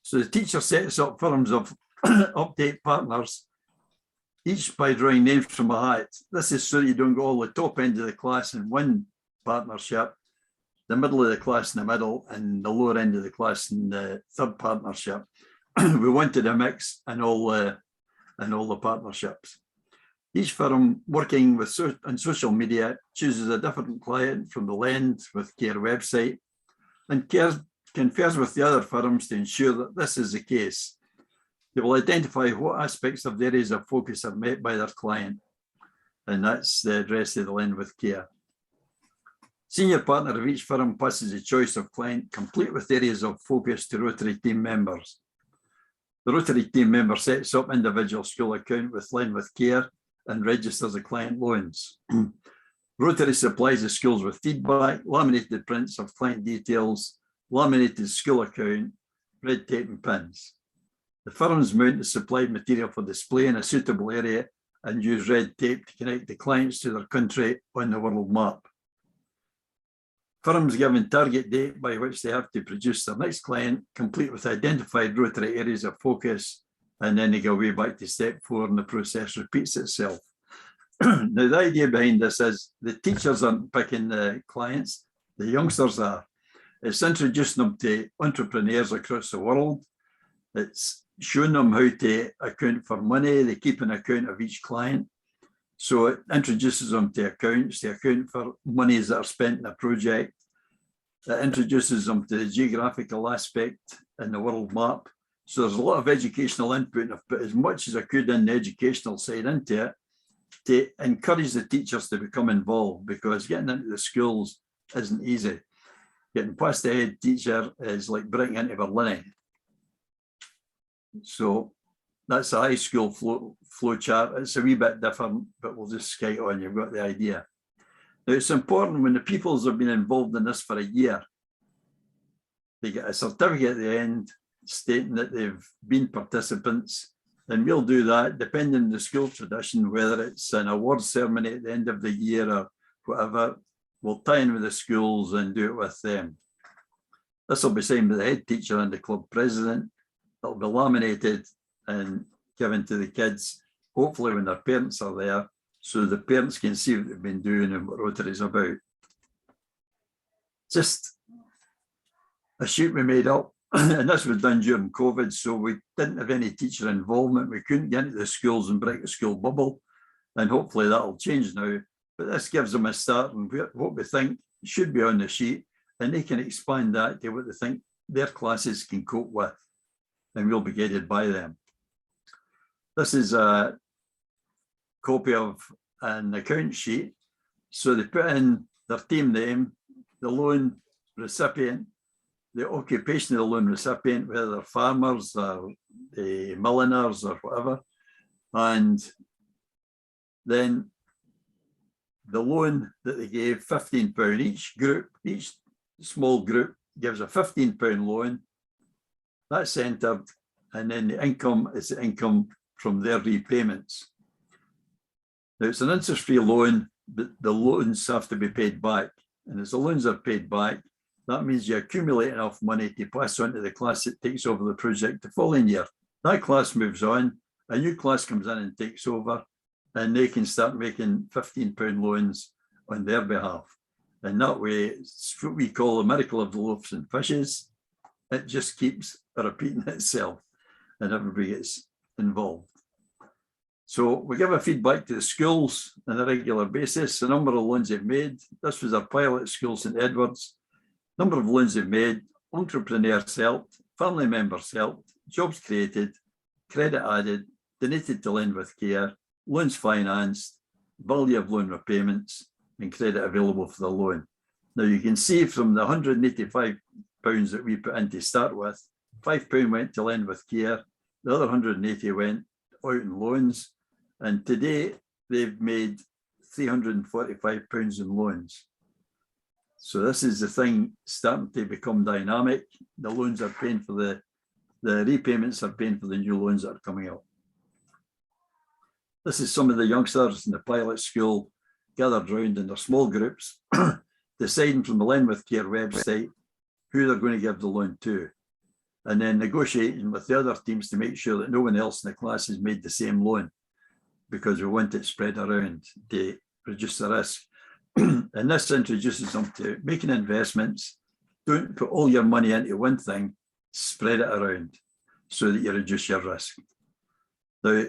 So the teacher sets up firms of update partners, each by drawing names from a hat. This is so that you don't go all the top end of the class in one partnership, the middle of the class in the middle, and the lower end of the class in the third partnership. We wanted a mix in all the partnerships. Each firm working with on social media chooses a different client from the Lend with Care website and confers with the other firms to ensure that this is the case. They will identify what aspects of the areas of focus are met by their client, and that's the address of the Lend with Care. Senior partner of each firm passes a choice of client complete with areas of focus to Rotary team members. The Rotary team member sets up individual school account with Lend with Care and registers the client loans. Rotary supplies the schools with feedback, laminated prints of client details, laminated school account, red tape and pins. The firms mount the supplied material for display in a suitable area and use red tape to connect the clients to their country on the world map. Firms given target date by which they have to produce their next client, complete with identified Rotary areas of focus, and then they go way back to step 4 and the process repeats itself. Now, the idea behind this is the teachers aren't picking the clients, the youngsters are. It's introducing them to entrepreneurs across the world. It's showing them how to account for money. They keep an account of each client. So it introduces them to accounts, to account for monies that are spent in a project. It introduces them to the geographical aspect in the world map. So there's a lot of educational input, and I've put as much as I could in the educational side into it to encourage the teachers to become involved, because getting into the schools isn't easy. Getting past the head teacher is like breaking into Berlin. So that's a high school flow chart. It's a wee bit different, but we'll just skate on. You've got the idea. Now, it's important when the pupils have been involved in this for a year, they get a certificate at the end stating that they've been participants. And we'll do that depending on the school tradition, whether it's an award ceremony at the end of the year or whatever. We'll tie in with the schools and do it with them. This will be signed by the head teacher and the club president. It'll be laminated and given to the kids, hopefully when their parents are there, so the parents can see what they've been doing and what Rotary is about. Just a sheet we made up, and this was done during COVID, so we didn't have any teacher involvement. We couldn't get into the schools and break the school bubble, and hopefully that'll change now. But this gives them a start and what we think should be on the sheet, and they can expand that to what they think their classes can cope with, and we'll be guided by them. This is a copy of an account sheet. So they put in their team name, the loan recipient, the occupation of the loan recipient, whether they're farmers or the milliners or whatever, and then the loan that they gave, £15. Each group, each small group gives a £15 loan. That's entered, and then the income is the income from their repayments. Now, it's an interest-free loan, but the loans have to be paid back. And as the loans are paid back, that means you accumulate enough money to pass on to the class that takes over the project the following year. That class moves on, a new class comes in and takes over, and they can start making £15 loans on their behalf. And that way, it's what we call the miracle of the loaves and fishes. It just keeps repeating itself, and everybody gets involved. So we give a feedback to the schools on a regular basis, the number of loans they've made. This was our pilot school, St Edwards. Number of loans they've made, entrepreneurs helped, family members helped, jobs created, credit added, donated to lend with care, loans financed, value of loan repayments, and credit available for the loan. Now you can see from the £185 that we put in to start with, £5 went to lend with care, the other 180 went out in loans, and today they've made £345 in loans. So this is the thing starting to become dynamic. The loans are paying for the repayments are paying for the new loans that are coming out. This is some of the youngsters in the pilot school gathered round in their small groups, deciding from the Lend With Care website who they're going to give the loan to, and then negotiating with the other teams to make sure that no one else in the class has made the same loan, because we want it spread around to reduce the risk. And this introduces them to making investments. Don't put all your money into one thing, spread it around so that you reduce your risk. Now,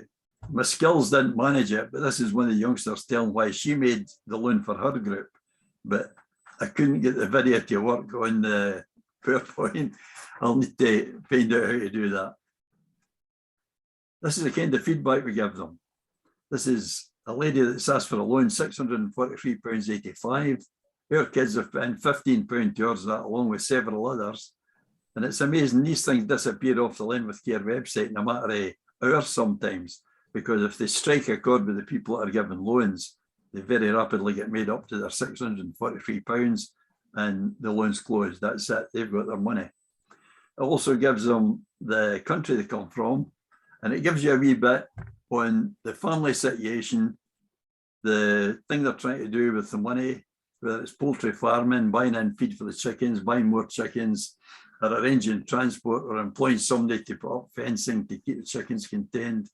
my skills didn't manage it, but this is one of the youngsters telling why she made the loan for her group, but I couldn't get the video to work on the PowerPoint. I'll need to find out how to do that. This is the kind of feedback we give them. This is a lady that's asked for a loan, £643.85. Our kids have put in £15 towards that, along with several others. And it's amazing, these things disappear off the Lend With Care website in a matter of hours sometimes, because if they strike a chord with the people that are given loans, they very rapidly get made up to their £643 and the loan's closed. That's it, they've got their money. It also gives them the country they come from, and it gives you a wee bit on the family situation, the thing they're trying to do with the money, whether it's poultry farming, buying in feed for the chickens, buying more chickens, or arranging transport, or employing somebody to put up fencing to keep the chickens contained.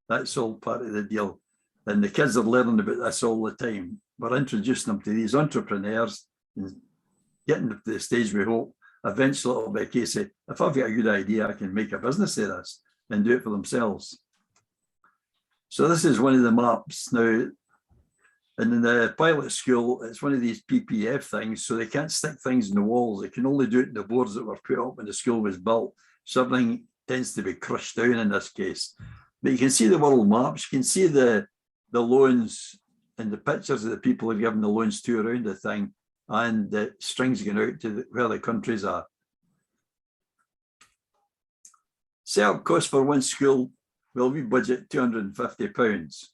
That's all part of the deal. And the kids are learning about this all the time. We're introducing them to these entrepreneurs and getting them to the stage we hope eventually it'll be a case of, if I've got a good idea, I can make a business of this. and do it for themselves. So this is one of the maps. Now, in the pilot school, it's one of these PPF things, so they can't stick things in the walls. They can only do it in the boards that were put up when the school was built. So everything tends to be crushed down in this case. But you can see the world maps, you can see the loans and the pictures of the people who are given the loans to around the thing, and the strings going out to where the countries are. Setup cost for one school, well, we budget £250,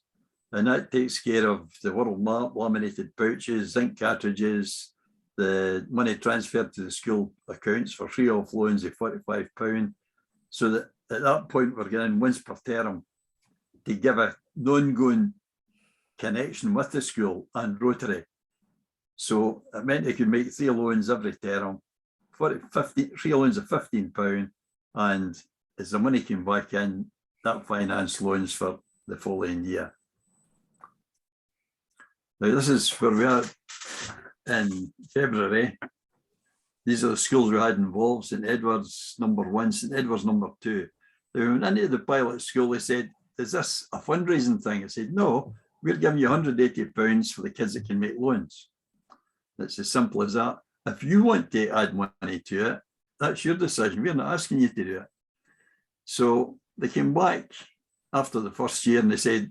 and that takes care of the world map, laminated pouches, zinc cartridges, the money transferred to the school accounts for free off loans of £45, so that at that point we're getting once per term to give an ongoing connection with the school and Rotary. So it meant they could make 3 loans every term, 3 loans of £15, and as the money came back in, that financed loans for the following year. Now this is where we are in February. These are the schools we had involved: St Edward's number 1, St Edward's number 2. They went into the pilot school, they said, is this a fundraising thing? I said, no, we're giving you £180 for the kids that can make loans. It's as simple as that. If you want to add money to it, that's your decision. We're not asking you to do it. So they came back after the first year and they said,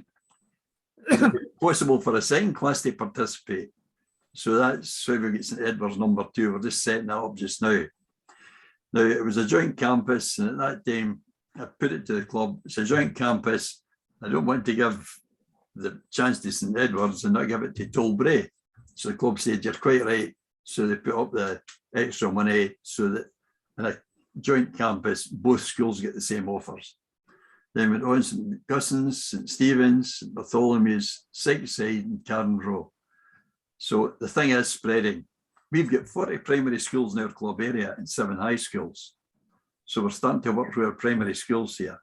is it possible for a second class to participate? So that's how we get St Edward's number 2. We're just setting that up just now. Now, it was a joint campus, and at that time, I put it to the club, it's a joint campus. I don't want to give the chance to St Edward's and not give it to Tollbray. So the club said, you're quite right. So they put up the extra money so that in a joint campus, both schools get the same offers. Then went on St Gussen's, St Stephen's, St Bartholomew's, Sykeside and Cairn Row. So the thing is spreading. We've got 40 primary schools in our club area and 7 high schools. So we're starting to work with our primary schools here.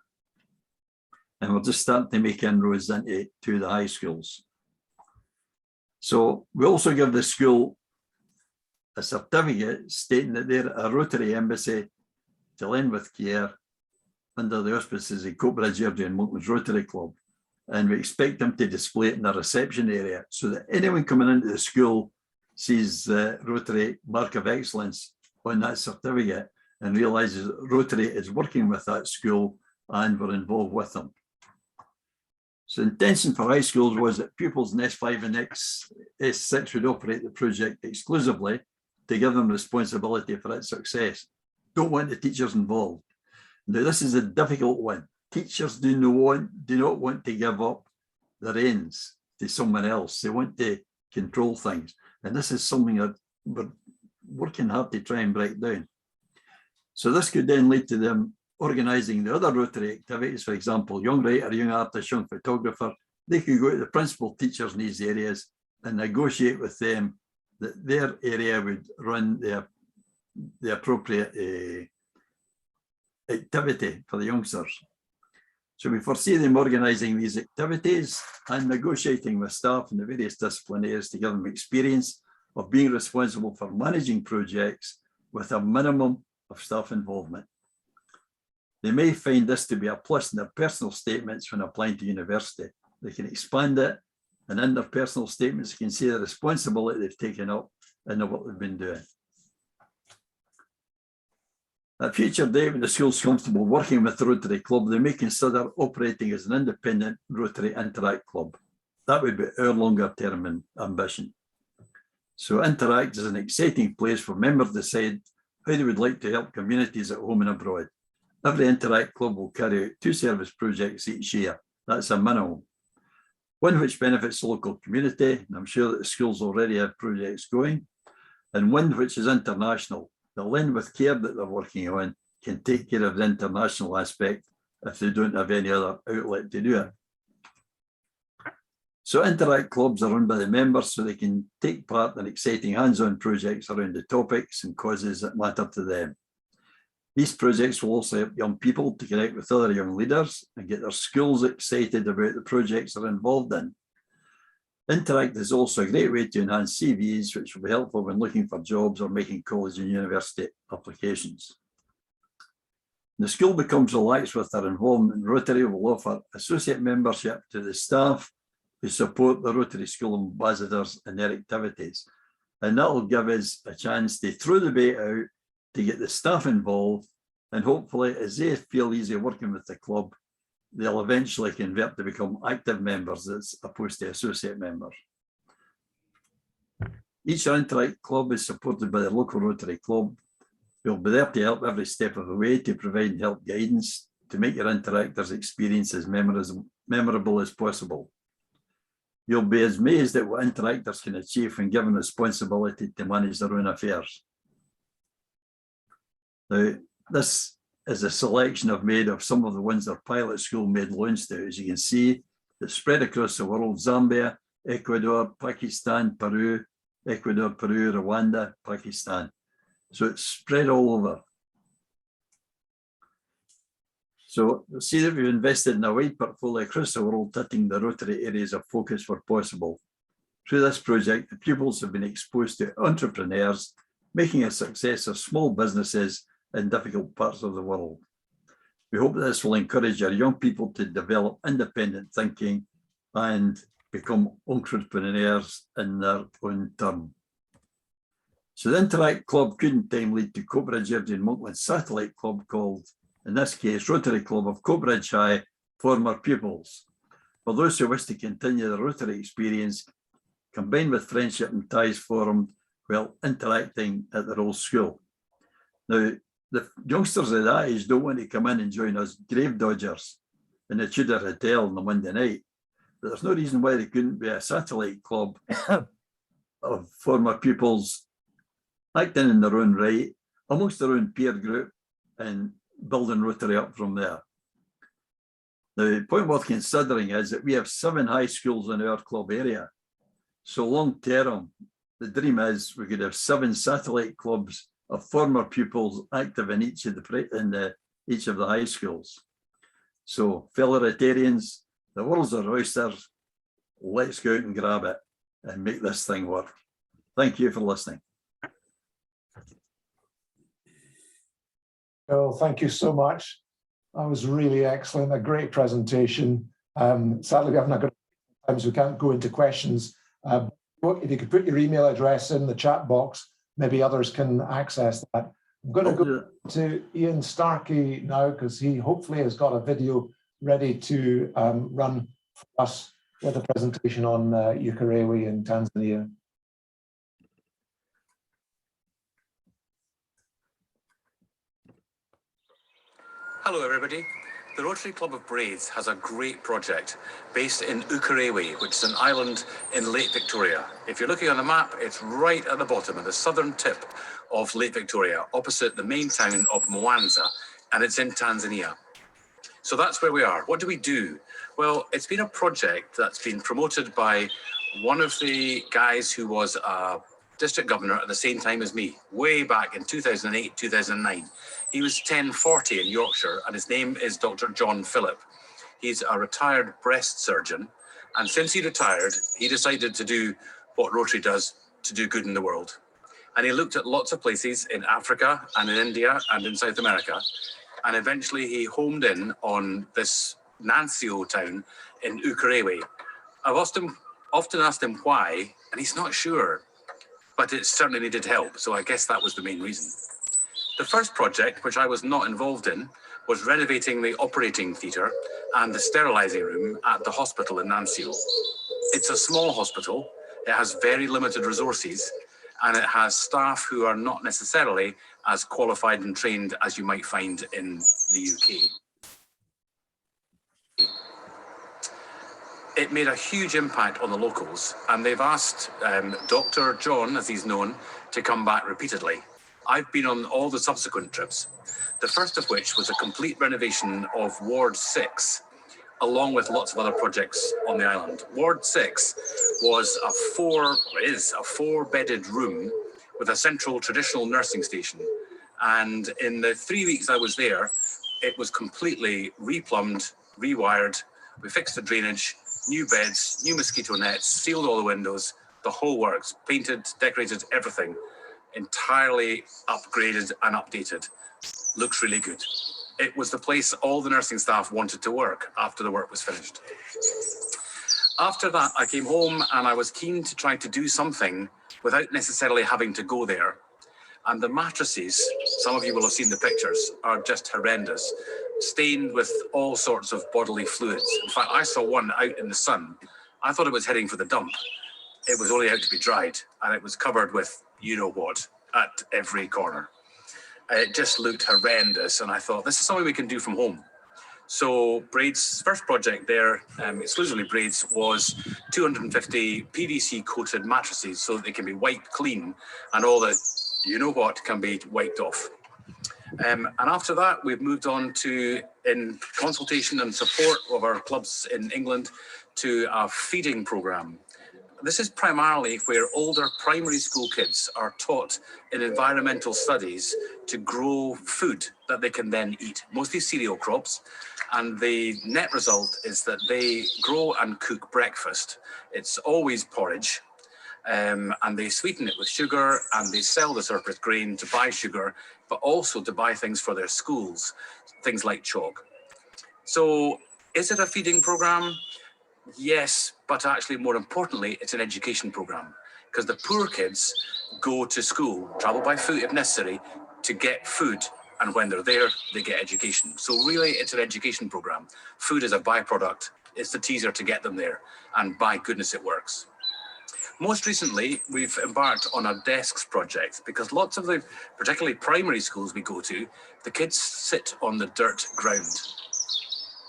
And we're just starting to make inroads into the high schools. So we also give the school a certificate stating that they're a Rotary embassy to lend with care under the auspices of Coatbridge Airdrie and Monklands Rotary Club. And we expect them to display it in the reception area so that anyone coming into the school sees the Rotary Mark of Excellence on that certificate and realises that Rotary is working with that school and we're involved with them. So the intention for high schools was that pupils in S5 and S6 would operate the project exclusively to give them responsibility for its success. Don't want the teachers involved. Now, this is a difficult one. Teachers do not want to give up the reins to someone else. They want to control things. And this is something that we're working hard to try and break down. So this could then lead to them organising the other Rotary activities. For example, young writer, young artist, young photographer, they could go to the principal teachers in these areas and negotiate with them that their area would run the appropriate activity for the youngsters. So we foresee them organising these activities and negotiating with staff in the various discipline areas to give them experience of being responsible for managing projects with a minimum of staff involvement. They may find this to be a plus in their personal statements when applying to university. They can expand it, and in their personal statements, you can see the responsibility they've taken up and what they've been doing. At a future date, when the school's comfortable working with the Rotary Club, they may consider operating as an independent Rotary Interact Club. That would be our longer term ambition. So Interact is an exciting place for members to decide how they would like to help communities at home and abroad. Every Interact Club will carry out 2 service projects each year. That's a minimum. One which benefits the local community, and I'm sure that the schools already have projects going, and one which is international. The lend with care that they're working on can take care of the international aspect if they don't have any other outlet to do it. So Interact clubs are run by the members so they can take part in exciting hands-on projects around the topics and causes that matter to them. These projects will also help young people to connect with other young leaders and get their schools excited about the projects they're involved in. Interact is also a great way to enhance CVs, which will be helpful when looking for jobs or making college and university applications. The school becomes relaxed with their involvement, Rotary will offer associate membership to the staff who support the Rotary School ambassadors in their activities. And that will give us a chance to throw the bait out, to get the staff involved, and hopefully as they feel easy working with the club, they'll eventually convert to become active members as opposed to associate members. Each Interact club is supported by the local Rotary club. We'll be there to help every step of the way, to provide help guidance, to make your interactors' experience as memorable as possible. You'll be amazed at what interactors can achieve when given responsibility to manage their own affairs. Now, this is a selection I've made of some of the ones our pilot school made launch to. As you can see, it's spread across the world: Zambia, Ecuador, Pakistan, Peru, Ecuador, Peru, Rwanda, Pakistan. So it's spread all over. So you'll see that we've invested in a wide portfolio across the world, hitting the Rotary areas of focus where possible. Through this project, the pupils have been exposed to entrepreneurs, making a success of small businesses in difficult parts of the world. We hope that this will encourage our young people to develop independent thinking and become entrepreneurs in their own turn. So the Interact Club couldn't time lead to Coatbridge Urgent Monkland Satellite Club, called, in this case, Rotary Club of Coatbridge High former pupils. For those who wish to continue the Rotary experience, combined with friendship and ties formed while interacting at their old school. Now, the youngsters of that age don't want to come in and join us grave dodgers in the Tudor Hotel on the Monday night. But there's no reason why there couldn't be a satellite club of former pupils acting in their own right, amongst their own peer group, and building Rotary up from there. Now, the point worth considering is that we have 7 high schools in our club area. So long term, the dream is we could have 7 satellite clubs of former pupils active in each of the high schools. So, fellow Rotarians, the world's our oysters. Let's go out and grab it and make this thing work. Thank you for listening. Well, thank you so much. That was really excellent, a great presentation. Sadly, we haven't got time, so we can't go into questions. If you could put your email address in the chat box, maybe others can access that. I'm going to go to Ian Starkey now, because he hopefully has got a video ready to run for us with a presentation on Ukerewe in Tanzania. Hello everybody. The Rotary Club of Belize has a great project based in Ukerewe, which is an island in Lake Victoria. If you're looking on the map, it's right at the bottom, at the southern tip of Lake Victoria, opposite the main town of Mwanza, and it's in Tanzania. So that's where we are. What do we do? Well, it's been a project that's been promoted by one of the guys who was a district governor at the same time as me, way back in 2008, 2009. He was 1040 in Yorkshire, and his name is Dr. John Phillip. He's a retired breast surgeon, and since he retired, he decided to do what Rotary does to do good in the world. And he looked at lots of places in Africa and in India and in South America, and eventually he homed in on this Nancio town in Ukerewe. I've often asked him why, and he's not sure, but it certainly needed help, so I guess that was the main reason. The first project, which I was not involved in, was renovating the operating theatre and the sterilising room at the hospital in Nancio. It's a small hospital, it has very limited resources, and it has staff who are not necessarily as qualified and trained as you might find in the UK. It made a huge impact on the locals, and they've asked Dr. John, as he's known, to come back repeatedly. I've been on all the subsequent trips, the first of which was a complete renovation of Ward 6, along with lots of other projects on the island. Ward 6 was is a four-bedded room with a central traditional nursing station. And in the 3 weeks I was there, it was completely replumbed, rewired. We fixed the drainage, new beds, new mosquito nets, sealed all the windows, the whole works, painted, decorated, everything. Entirely upgraded and updated. Looks really good. it was the place all the nursing staff wanted to work after the work was finished. After that, I came home and I was keen to try to do something without necessarily having to go there. And the mattresses, some of you will have seen the pictures, are just horrendous, stained with all sorts of bodily fluids. In fact, I saw one out in the sun. I thought it was heading for the dump. It was only out to be dried, and it was covered with you-know-what at every corner. It just looked horrendous, and I thought, this is something we can do from home. So Braid's first project there, exclusively Braid's, was 250 PVC coated mattresses so that they can be wiped clean and all the you-know-what can be wiped off. And after that, we've moved on to, in consultation and support of our clubs in England, to a feeding programme. This is primarily where older primary school kids are taught in environmental studies to grow food that they can then eat, mostly cereal crops. And the net result is that they grow and cook breakfast. It's always porridge. And they sweeten it with sugar and they sell the surplus grain to buy sugar, but also to buy things for their schools, things like chalk. So is it a feeding programme? Yes, but actually more importantly, it's an education programme because the poor kids go to school, travel by foot if necessary, to get food. And when they're there, they get education. So really, it's an education programme. Food is a byproduct. It's the teaser to get them there. And by goodness, it works. Most recently, we've embarked on a desks project because lots of the, particularly primary schools we go to, the kids sit on the dirt ground.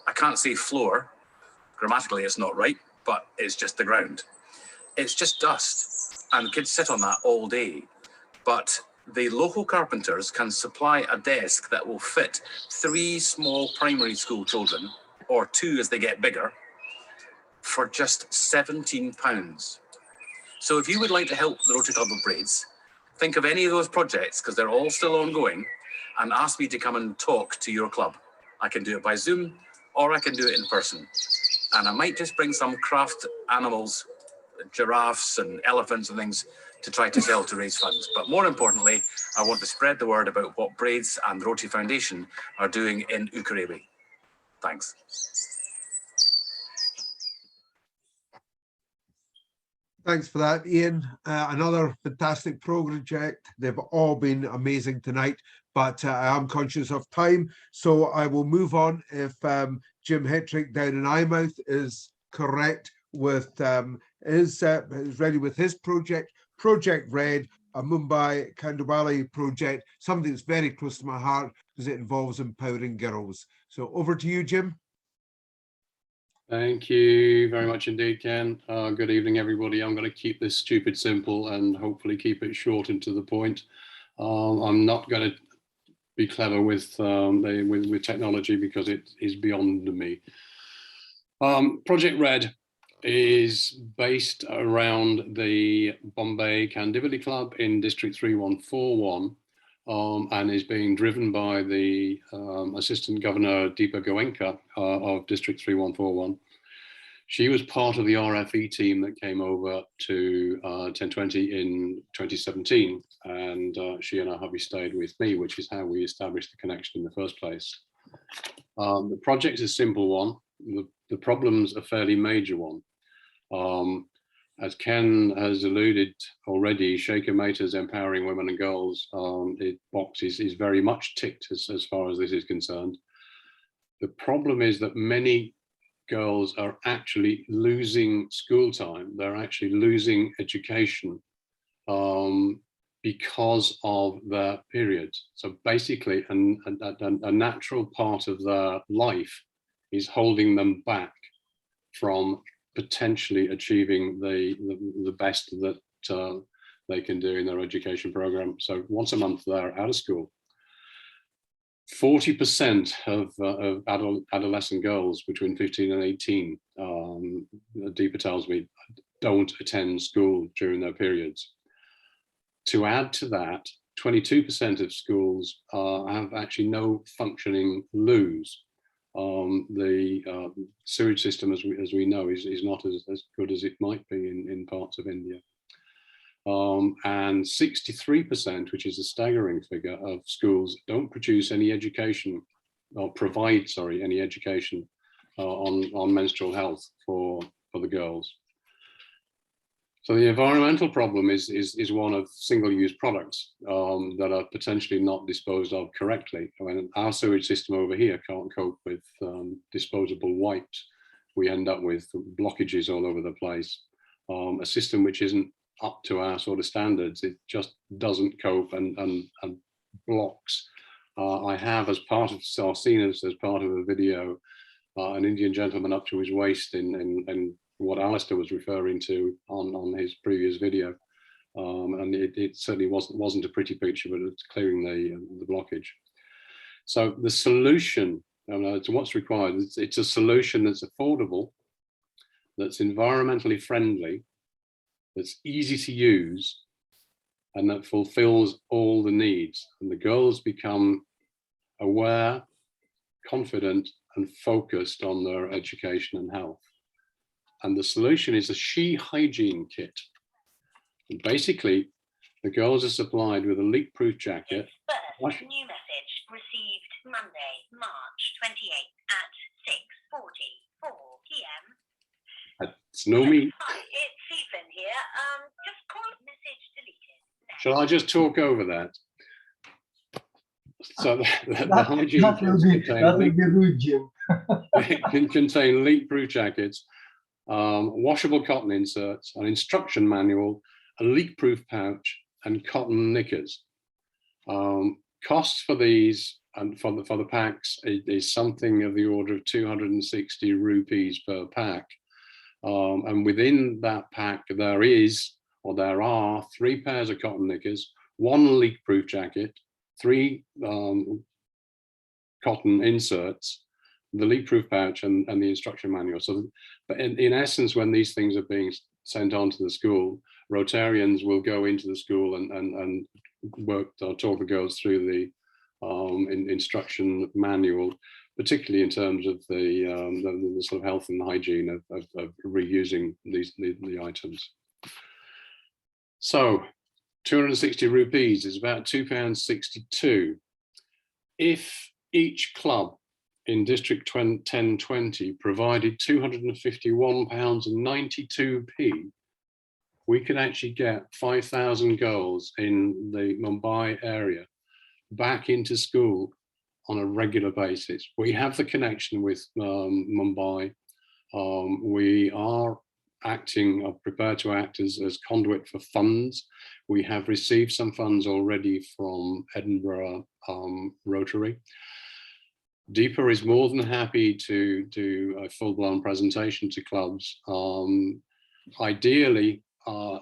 I can't say floor. Grammatically, it's not right, but it's just the ground. It's just dust, and kids sit on that all day. But the local carpenters can supply a desk that will fit 3 small primary school children, or 2 as they get bigger, for just £17. So if you would like to help the Rotary Club of Braids, think of any of those projects, because they're all still ongoing, and ask me to come and talk to your club. I can do it by Zoom, or I can do it in person. And I might just bring some craft animals, giraffes and elephants and things to try to sell to raise funds. But more importantly, I want to spread the word about what Braids and the Rotary Foundation are doing in Ukerewe. Thanks. Thanks for that, Ian. Another fantastic project. They've all been amazing tonight, but I am conscious of time, so I will move on. If Jim Hetrick down in Eyemouth is correct with is ready with his project, Project Red, a Mumbai Kandawali project, something that's very close to my heart because it involves empowering girls. So over to you, Jim. Thank you very much indeed, Ken. Good evening, everybody. I'm going to keep this stupid simple and hopefully keep it short and to the point. I'm not going to be clever with technology because it is beyond me. Project Red is based around the Bombay Kandivali Club in District 3141 and is being driven by the Assistant Governor Deepa Goenka of District 3141. She was part of the RFE team that came over to 1020 in 2017, and she and her hubby stayed with me, which is how we established the connection in the first place. The project is a simple one. The problem's a fairly major one. As Ken has alluded already, Shaker Mehta's Empowering Women and Girls box is very much ticked as far as this is concerned. The problem is that many girls are actually losing school time. They're actually losing education because of their periods. So basically, a natural part of their life is holding them back from potentially achieving the best that they can do in their education program. So once a month they're out of school. 40% of adolescent girls between 15 and 18, Deepa tells me, don't attend school during their periods. To add to that, 22% of schools have actually no functioning loos. The sewage system, as we know, is not as good as it might be in parts of India. And 63%, which is a staggering figure, of schools don't produce any education or provide, sorry, any education on menstrual health for the girls. So the environmental problem is one of single-use products that are potentially not disposed of correctly. I mean, our sewage system over here can't cope with disposable wipes. We end up with blockages all over the place. A system which isn't up to our sort of standards, it just doesn't cope and blocks. I have, as part of, so seen as part of a video, an Indian gentleman up to his waist in what Alistair was referring to on his previous video, and it certainly wasn't a pretty picture, but it's clearing the blockage. So the solution, to what's required, it's a solution that's affordable, that's environmentally friendly, that's easy to use, and that fulfills all the needs. And the girls become aware, confident, and focused on their education and health. And the solution is a she hygiene kit. And basically, the girls are supplied with a leak-proof jacket. First new message received Monday, March 28th at 6:44 p.m. It's no me. Hi, it's Ethan here. Just call message deleted. Shall I just talk over that? So the hygiene that will be rude, Jim. it can contain leak-proof jackets, washable cotton inserts, an instruction manual, a leak-proof pouch, and cotton knickers. Costs for these and for the packs is something of the order of 260 rupees per pack. And within that pack, there are 3 pairs of cotton knickers, 1 leak-proof jacket, 3 cotton inserts, the leak-proof pouch, and the instruction manual. So, but in essence, when these things are being sent on to the school, Rotarians will go into the school and work or talk the girls through the instruction manual, particularly in terms of the sort of health and hygiene of reusing the items. So 260 rupees is about £2.62. If each club in District 1020 provided £251.92, we could actually get 5,000 girls in the Mumbai area back into school on a regular basis. We have the connection with Mumbai. We are prepared to act as conduit for funds. We have received some funds already from Edinburgh Rotary. Deepa is more than happy to do a full-blown presentation to clubs. Ideally, a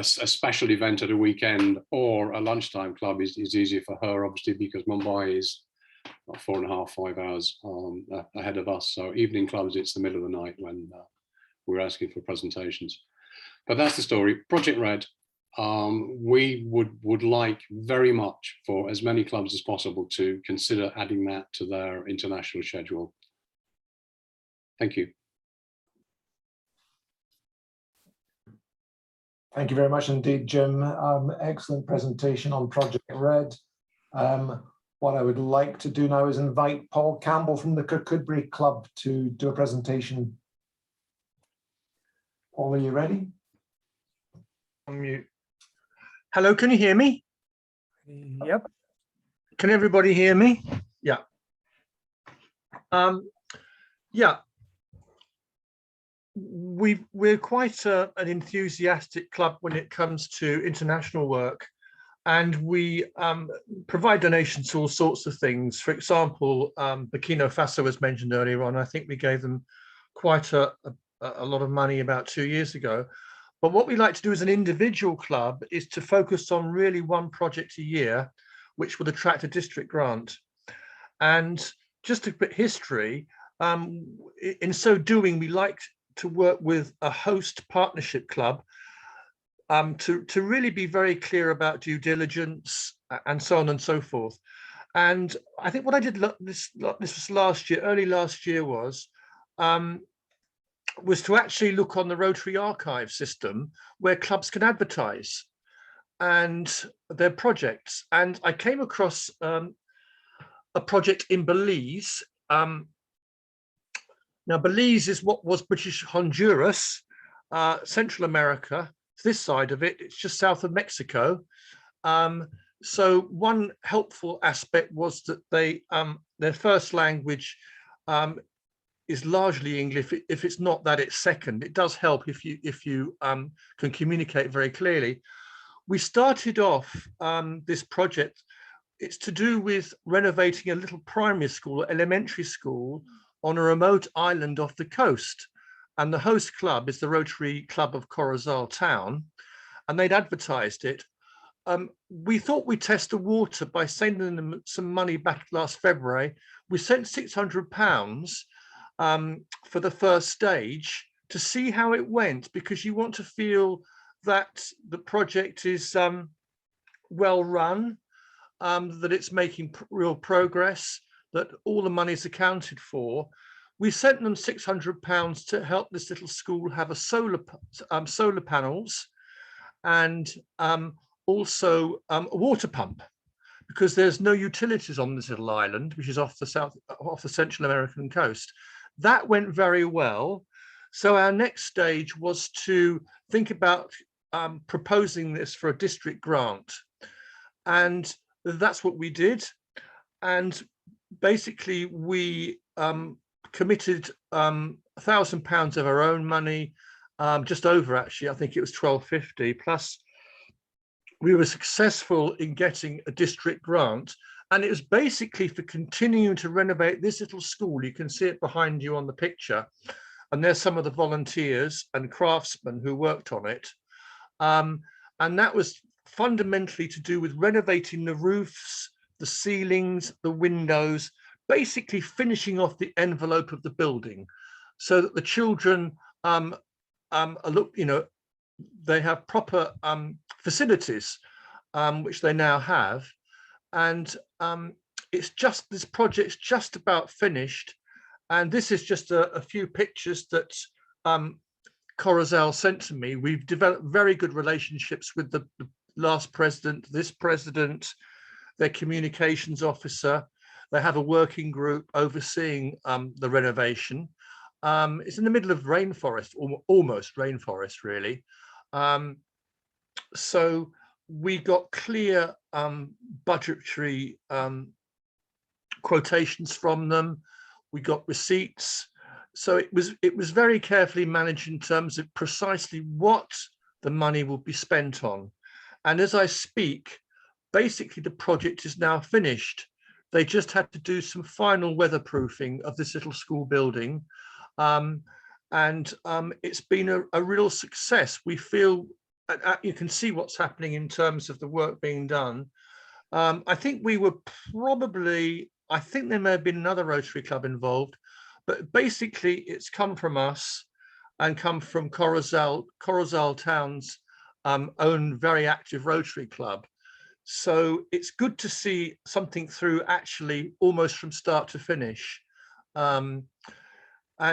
special event at a weekend or a lunchtime club is easier for her, obviously, because Mumbai is 4.5, 5 hours ahead of us. So evening clubs, it's the middle of the night when we're asking for presentations. But that's the story. Project Red, we would like very much for as many clubs as possible to consider adding that to their international schedule. Thank you. Thank you very much indeed, Jim. Excellent presentation on Project Red. What I would like to do now is invite Paul Campbell from the Kirkcudbright Club to do a presentation. Paul, are you ready? Unmute. Hello, can you hear me? Yep. Can everybody hear me? Yeah. Yeah. We're quite an enthusiastic club when it comes to international work, and we provide donations to all sorts of things. For example, Burkina Faso was mentioned earlier on. I think we gave them quite a lot of money about 2 years ago. But what we like to do as an individual club is to focus on really one project a year, which will attract a district grant. And just a bit history, in so doing, we like to work with a host partnership club to really be very clear about due diligence and so on and so forth. And I think what I did this was last year, early last year, was to actually look on the Rotary archive system where clubs can advertise and their projects. And I came across a project in Belize. Now, Belize is what was British Honduras, Central America. This side of it, it's just south of Mexico. So one helpful aspect was that their first language is largely English. If it's not that, it's second. It does help if you can communicate very clearly. We started off this project. It's to do with renovating a little primary school, elementary school, on a remote island off the coast. And the host club is the Rotary Club of Corozal Town, and they'd advertised it. We thought we'd test the water by sending them some money back last February. We sent £600 for the first stage to see how it went, because you want to feel that the project is well run, that it's making real progress, that all the money is accounted for. We sent them £600 to help this little school have a solar panels and also a water pump, because there's no utilities on this little island, which is off the Central American coast. That went very well. So our next stage was to think about proposing this for a district grant. And that's what we did. And basically we committed £1,000 of our own money, just over actually, I think it was £1,250, plus we were successful in getting a district grant. And it was basically for continuing to renovate this little school. You can see it behind you on the picture. And there's some of the volunteers and craftsmen who worked on it. And that was fundamentally to do with renovating the roofs, the ceilings, the windows, basically finishing off the envelope of the building so that the children they have proper facilities, which they now have. And this project's just about finished. And this is just a few pictures that Corozal sent to me. We've developed very good relationships with the last president, this president, their communications officer. They have a working group overseeing the renovation. It's in the middle of rainforest, almost rainforest, really. So we got clear budgetary quotations from them. We got receipts. So it was very carefully managed in terms of precisely what the money will be spent on. And as I speak, basically the project is now finished. They just had to do some final weatherproofing of this little school building. It's been a real success. We feel, you can see what's happening in terms of the work being done. I think we were probably, I think there may have been another Rotary Club involved, but basically it's come from us and come from Corozal Town's own very active Rotary Club. So it's good to see something through actually almost from start to finish. And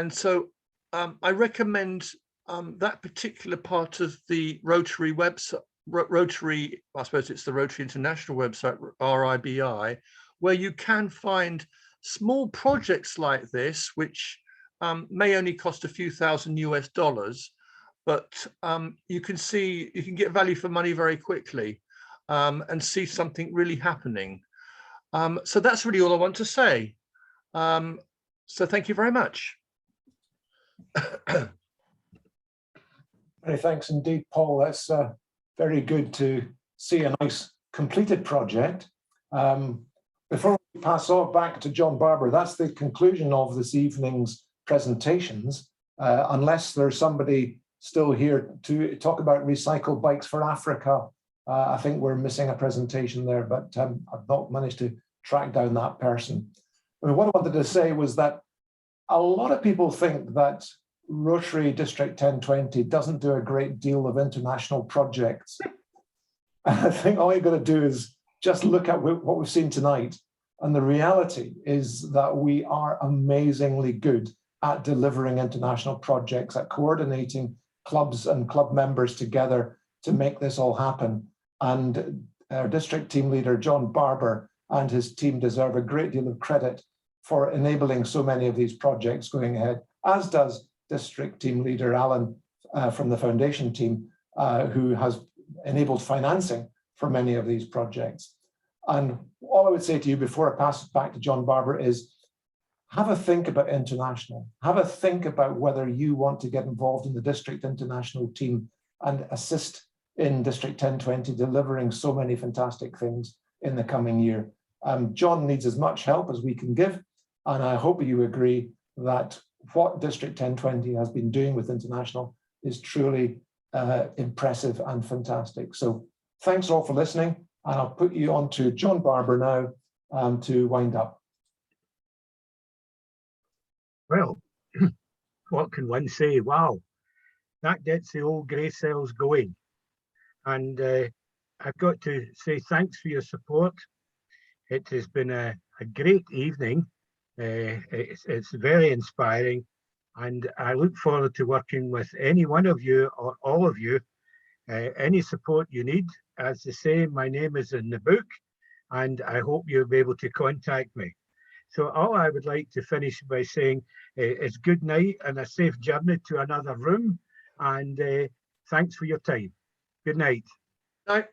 so I recommend that particular part of the Rotary website, I suppose it's the Rotary International website, RIBI, where you can find small projects like this, which may only cost a few thousand US, but you can get value for money very quickly and see something really happening. So that's really all I want to say. So thank you very much. Many thanks indeed, Paul. That's very good to see a nice completed project. Before we pass on back to John Barber, that's the conclusion of this evening's presentations, unless there's somebody still here to talk about recycled bikes for Africa. I think we're missing a presentation there, but I've not managed to track down that person. I mean, what I wanted to say was that a lot of people think that Rotary District 1020 doesn't do a great deal of international projects. I think all you've got to do is just look at what we've seen tonight. And the reality is that we are amazingly good at delivering international projects, at coordinating clubs and club members together to make this all happen. And our district team leader, John Barber, and his team deserve a great deal of credit for enabling so many of these projects going ahead, as does district team leader Alan from the foundation team, who has enabled financing for many of these projects. And all I would say to you before I pass it back to John Barber is, have a think about international. Have a think about whether you want to get involved in the District International team and assist in District 1020 delivering so many fantastic things in the coming year. John needs as much help as we can give, and I hope you agree that what District 1020 has been doing with international is truly impressive and fantastic. So thanks all for listening, and I'll put you on to John Barber now to wind up. Well, what can one say? Wow, that gets the old grey cells going. And I've got to say thanks for your support. It has been a great evening. It's very inspiring. And I look forward to working with any one of you or all of you. Any support you need, as they say, my name is in the book, and I hope you'll be able to contact me. So all I would like to finish by saying is good night and a safe journey to another room. And thanks for your time. Good night. Night.